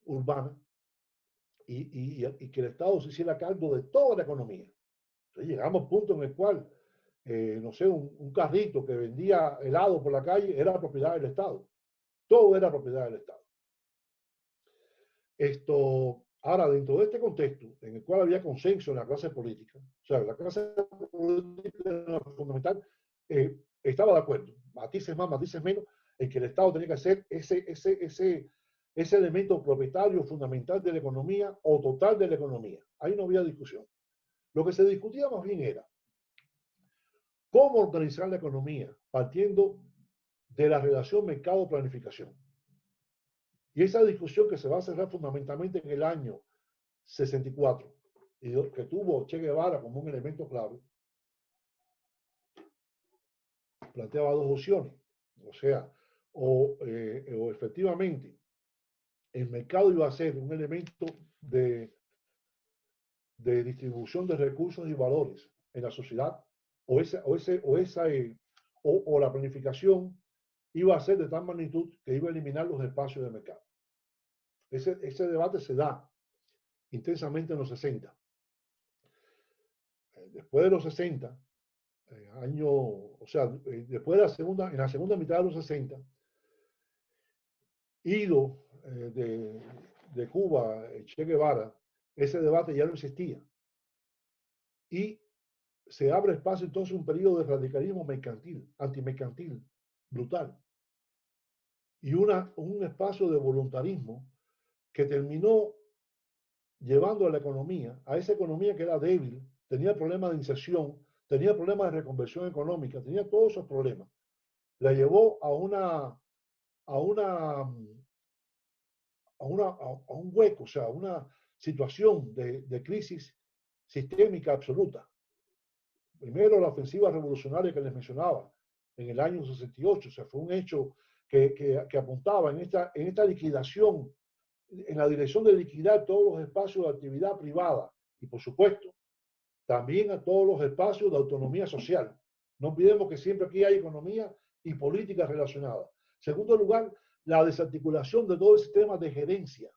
urbana y que el Estado se hiciera cargo de toda la economía. Entonces llegamos a un punto en el cual, no sé, un carrito que vendía helado por la calle era propiedad del Estado. Todo era propiedad del Estado. Ahora, dentro de este contexto, en el cual había consenso en la clase política, o sea, la clase política fundamental estaba de acuerdo, matices más, matices menos, en que el Estado tenía que ser ese elemento propietario fundamental de la economía o total de la economía. Ahí no había discusión. Lo que se discutía más bien era cómo organizar la economía partiendo de la relación mercado-planificación. Y esa discusión que se va a cerrar fundamentalmente en el año 64, y que tuvo Che Guevara como un elemento clave, planteaba dos opciones. O sea, o efectivamente el mercado iba a ser un elemento de distribución de recursos y valores en la sociedad, o la planificación iba a ser de tal magnitud que iba a eliminar los espacios de mercado. Ese debate se da intensamente en los 60. Después de los 60, después de en la segunda mitad de los 60, ido de Cuba, Che Guevara, ese debate ya no existía. Y se abre espacio entonces un periodo de radicalismo mercantil, antimercantil, brutal. Y un espacio de voluntarismo que terminó llevando a la economía, a esa economía que era débil, tenía problemas de inserción, tenía problemas de reconversión económica, tenía todos esos problemas. La llevó a un hueco, o sea, a una situación de crisis sistémica absoluta. Primero, la ofensiva revolucionaria que les mencionaba en el año 68, o sea, fue un hecho que apuntaba en esta liquidación, en la dirección de liquidar todos los espacios de actividad privada y, por supuesto, también a todos los espacios de autonomía social. No olvidemos que siempre aquí hay economía y política relacionadas. Segundo lugar, la desarticulación de todo el sistema de gerencia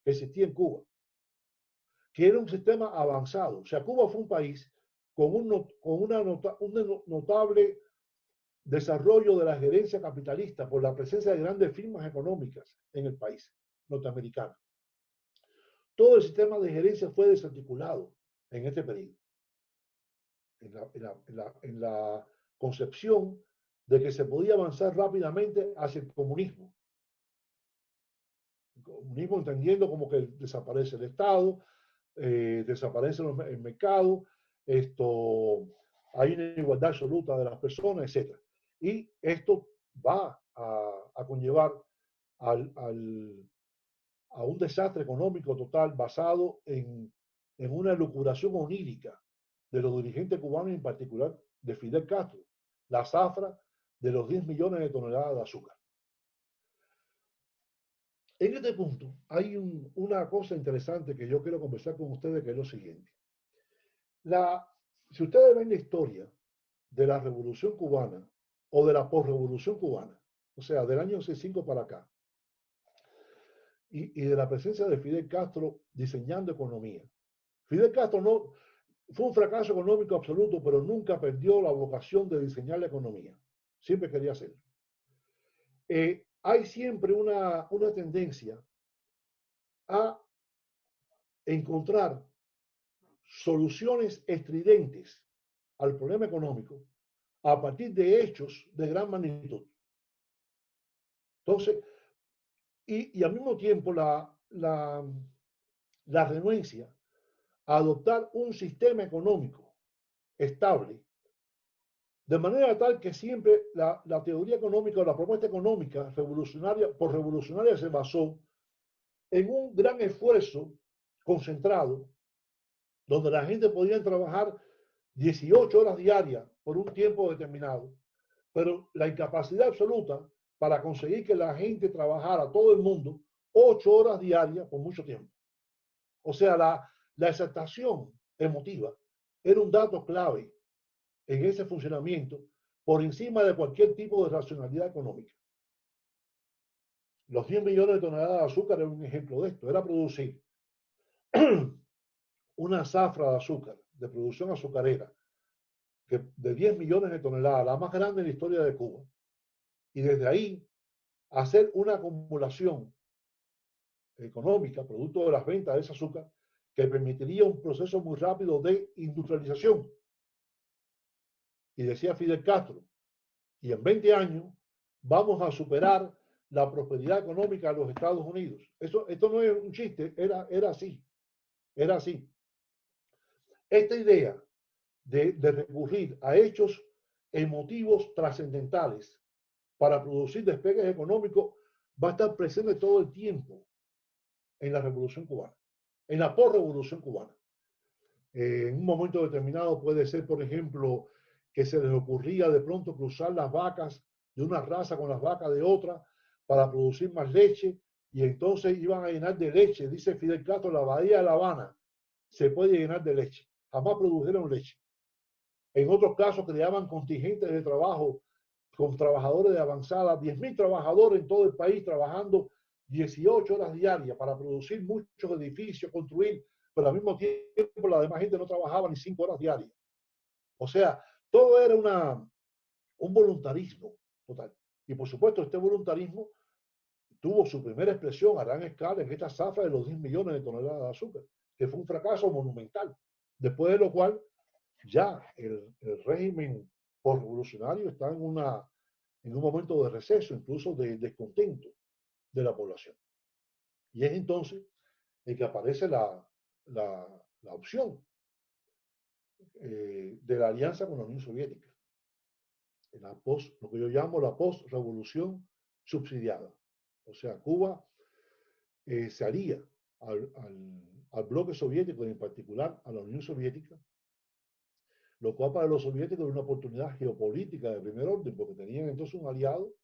que existía en Cuba, que era un sistema avanzado. O sea, Cuba fue un país con un notable desarrollo de la gerencia capitalista por la presencia de grandes firmas económicas en el país norteamericano. Todo el sistema de gerencia fue desarticulado en este periodo. En la concepción de que se podía avanzar rápidamente hacia el comunismo. El comunismo entendiendo como que desaparece el Estado, desaparece el mercado, hay una igualdad absoluta de las personas, etc. Y esto va a conllevar a un desastre económico total basado en una elucubración onírica de los dirigentes cubanos, en particular de Fidel Castro, la zafra de los 10 millones de toneladas de azúcar. En este punto hay una cosa interesante que yo quiero conversar con ustedes, que es lo siguiente. Si ustedes ven la historia de la Revolución Cubana o de la posrevolución cubana, o sea, del año 65 para acá, y de la presencia de Fidel Castro diseñando economía. Fidel Castro fue un fracaso económico absoluto, pero nunca perdió la vocación de diseñar la economía. Siempre quería hacerlo. Hay siempre una tendencia a encontrar soluciones estridentes al problema económico a partir de hechos de gran magnitud. Entonces, y al mismo tiempo la renuencia a adoptar un sistema económico estable, de manera tal que siempre la teoría económica o la propuesta económica revolucionaria se basó en un gran esfuerzo concentrado, donde la gente podía trabajar 18 horas diarias por un tiempo determinado, pero la incapacidad absoluta para conseguir que la gente trabajara, todo el mundo, 8 horas diarias por mucho tiempo. O sea, la exaltación emotiva era un dato clave en ese funcionamiento por encima de cualquier tipo de racionalidad económica. Los 10 millones de toneladas de azúcar eran un ejemplo de esto. Era producir una zafra de azúcar, de producción azucarera, de 10 millones de toneladas, la más grande en la historia de Cuba. Y desde ahí hacer una acumulación económica, producto de las ventas de ese azúcar, que permitiría un proceso muy rápido de industrialización. Y decía Fidel Castro, y en 20 años vamos a superar la prosperidad económica de los Estados Unidos. Esto no es un chiste, era así, era así. Esta idea de recurrir a hechos emotivos trascendentales para producir despegues económicos va a estar presente todo el tiempo en la Revolución Cubana, en la posrevolución cubana. En un momento determinado puede ser, por ejemplo, que se les ocurría de pronto cruzar las vacas de una raza con las vacas de otra para producir más leche, y entonces iban a llenar de leche. Dice Fidel Castro, la bahía de La Habana se puede llenar de leche. Jamás produjeron leche. En otros casos creaban contingentes de trabajo con trabajadores de avanzada, 10.000 trabajadores en todo el país trabajando 18 horas diarias para producir muchos edificios, construir, pero al mismo tiempo la demás gente no trabajaba ni 5 horas diarias. O sea, todo era un voluntarismo total. Y por supuesto, este voluntarismo tuvo su primera expresión a gran escala en esta zafra de los 10 millones de toneladas de azúcar, que fue un fracaso monumental. Después de lo cual, ya el régimen postrevolucionario está en un momento de receso, incluso de descontento de la población. Y es entonces en que aparece la opción de la alianza con la Unión Soviética, lo que yo llamo la post-revolución subsidiada. O sea, Cuba se haría al bloque soviético y en particular a la Unión Soviética, lo cual para los soviéticos era una oportunidad geopolítica de primer orden, porque tenían entonces un aliado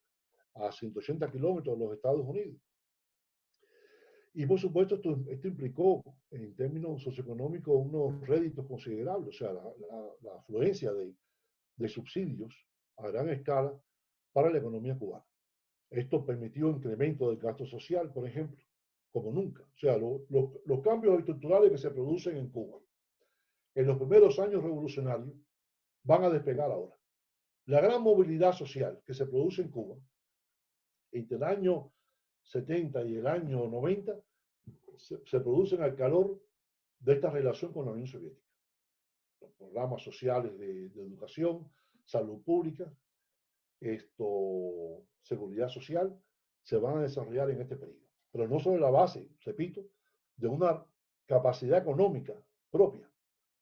a 180 kilómetros de los Estados Unidos. Y por supuesto esto implicó en términos socioeconómicos unos réditos considerables, o sea, la afluencia de subsidios a gran escala para la economía cubana. Esto permitió incremento del gasto social, por ejemplo, como nunca. O sea, los cambios estructurales que se producen en Cuba en los primeros años revolucionarios van a despegar ahora. La gran movilidad social que se produce en Cuba entre el año 70 y el año 90 se producen al calor de esta relación con la Unión Soviética. Los programas sociales de educación, salud pública, seguridad social, se van a desarrollar en este periodo. Pero no sobre la base, repito, de una capacidad económica propia,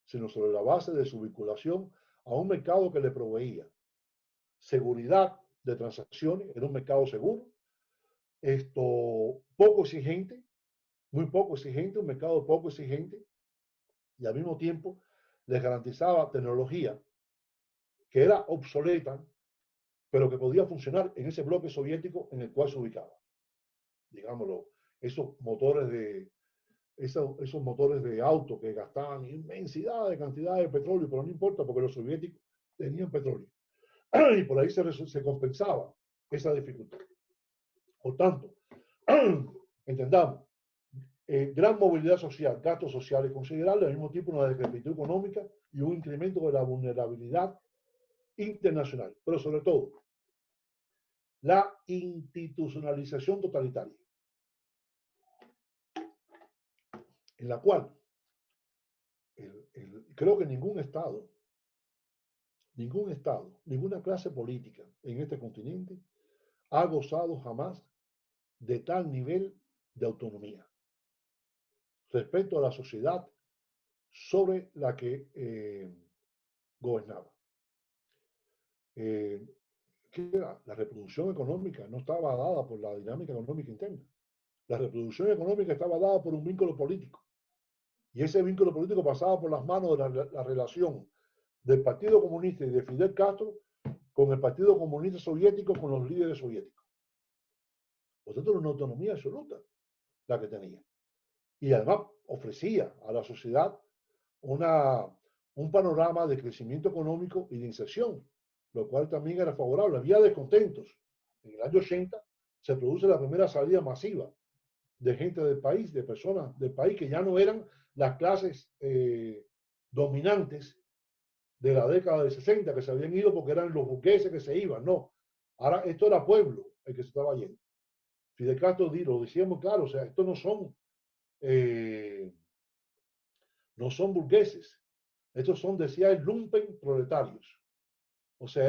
sino sobre la base de su vinculación a un mercado que le proveía seguridad de transacciones, era un mercado seguro, poco exigente, muy poco exigente, un mercado poco exigente, y al mismo tiempo les garantizaba tecnología que era obsoleta, pero que podía funcionar en ese bloque soviético en el cual se ubicaba. Digámoslo, esos motores de auto que gastaban inmensidad de cantidad de petróleo, pero no importa porque los soviéticos tenían petróleo. Y por ahí se compensaba esa dificultad. Por tanto, entendamos, gran movilidad social, gastos sociales considerables, al mismo tiempo una decrepitud económica y un incremento de la vulnerabilidad internacional, pero sobre todo la institucionalización totalitaria, en la cual creo que ningún Estado, ninguna clase política en este continente ha gozado jamás de tal nivel de autonomía respecto a la sociedad sobre la que gobernaba. Que la reproducción económica no estaba dada por la dinámica económica interna. La reproducción económica estaba dada por un vínculo político. Y ese vínculo político pasaba por las manos de la relación del Partido Comunista y de Fidel Castro con el Partido Comunista Soviético, con los líderes soviéticos. Por tanto, era una autonomía absoluta la que tenía. Y además ofrecía a la sociedad un panorama de crecimiento económico y de inserción, lo cual también era favorable. Había descontentos. En el año 80 se produce la primera salida masiva de gente del país, de personas del país que ya no eran las clases dominantes de la década de 60, que se habían ido porque eran los burgueses que se iban. No, ahora esto era pueblo el que se estaba yendo. Fidel Castro lo decía muy claro, o sea, estos no son burgueses, estos son, decía el lumpen proletarios. O sea,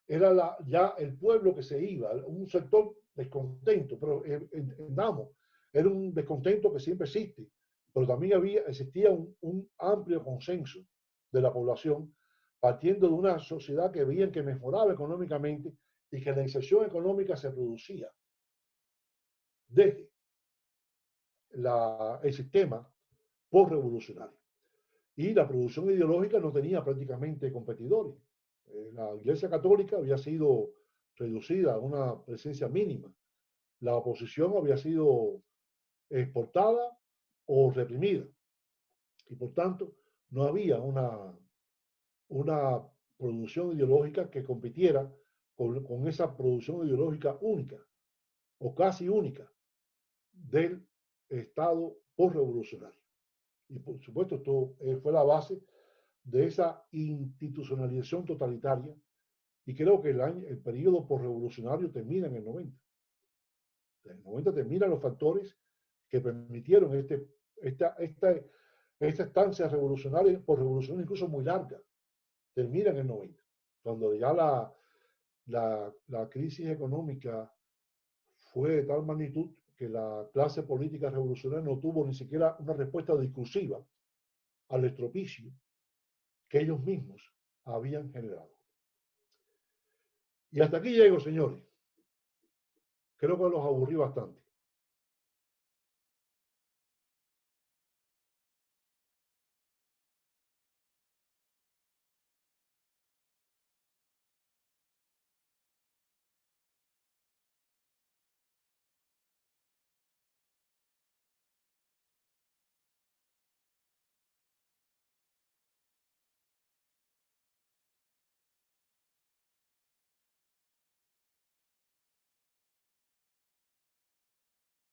era ya el pueblo que se iba, un sector descontento, pero entendamos, era un descontento que siempre existe, pero también existía un amplio consenso de la población, partiendo de una sociedad que veían que mejoraba económicamente y que la inserción económica se producía desde el sistema postrevolucionario. Y la producción ideológica no tenía prácticamente competidores. La Iglesia Católica había sido reducida a una presencia mínima. La oposición había sido exportada o reprimida. Y por tanto, no había una producción ideológica que compitiera con esa producción ideológica única o casi única del Estado postrevolucionario. Y por supuesto, esto fue la base de esa institucionalización totalitaria, y creo que el periodo postrevolucionario termina en el 90. En el 90 terminan los factores que permitieron esta estancia revolucionaria, postrevolucionaria incluso muy larga, termina en el 90, cuando ya la crisis económica fue de tal magnitud que la clase política revolucionaria no tuvo ni siquiera una respuesta discursiva al estropicio que ellos mismos habían generado. Y hasta aquí llego, señores. Creo que los aburrí bastante.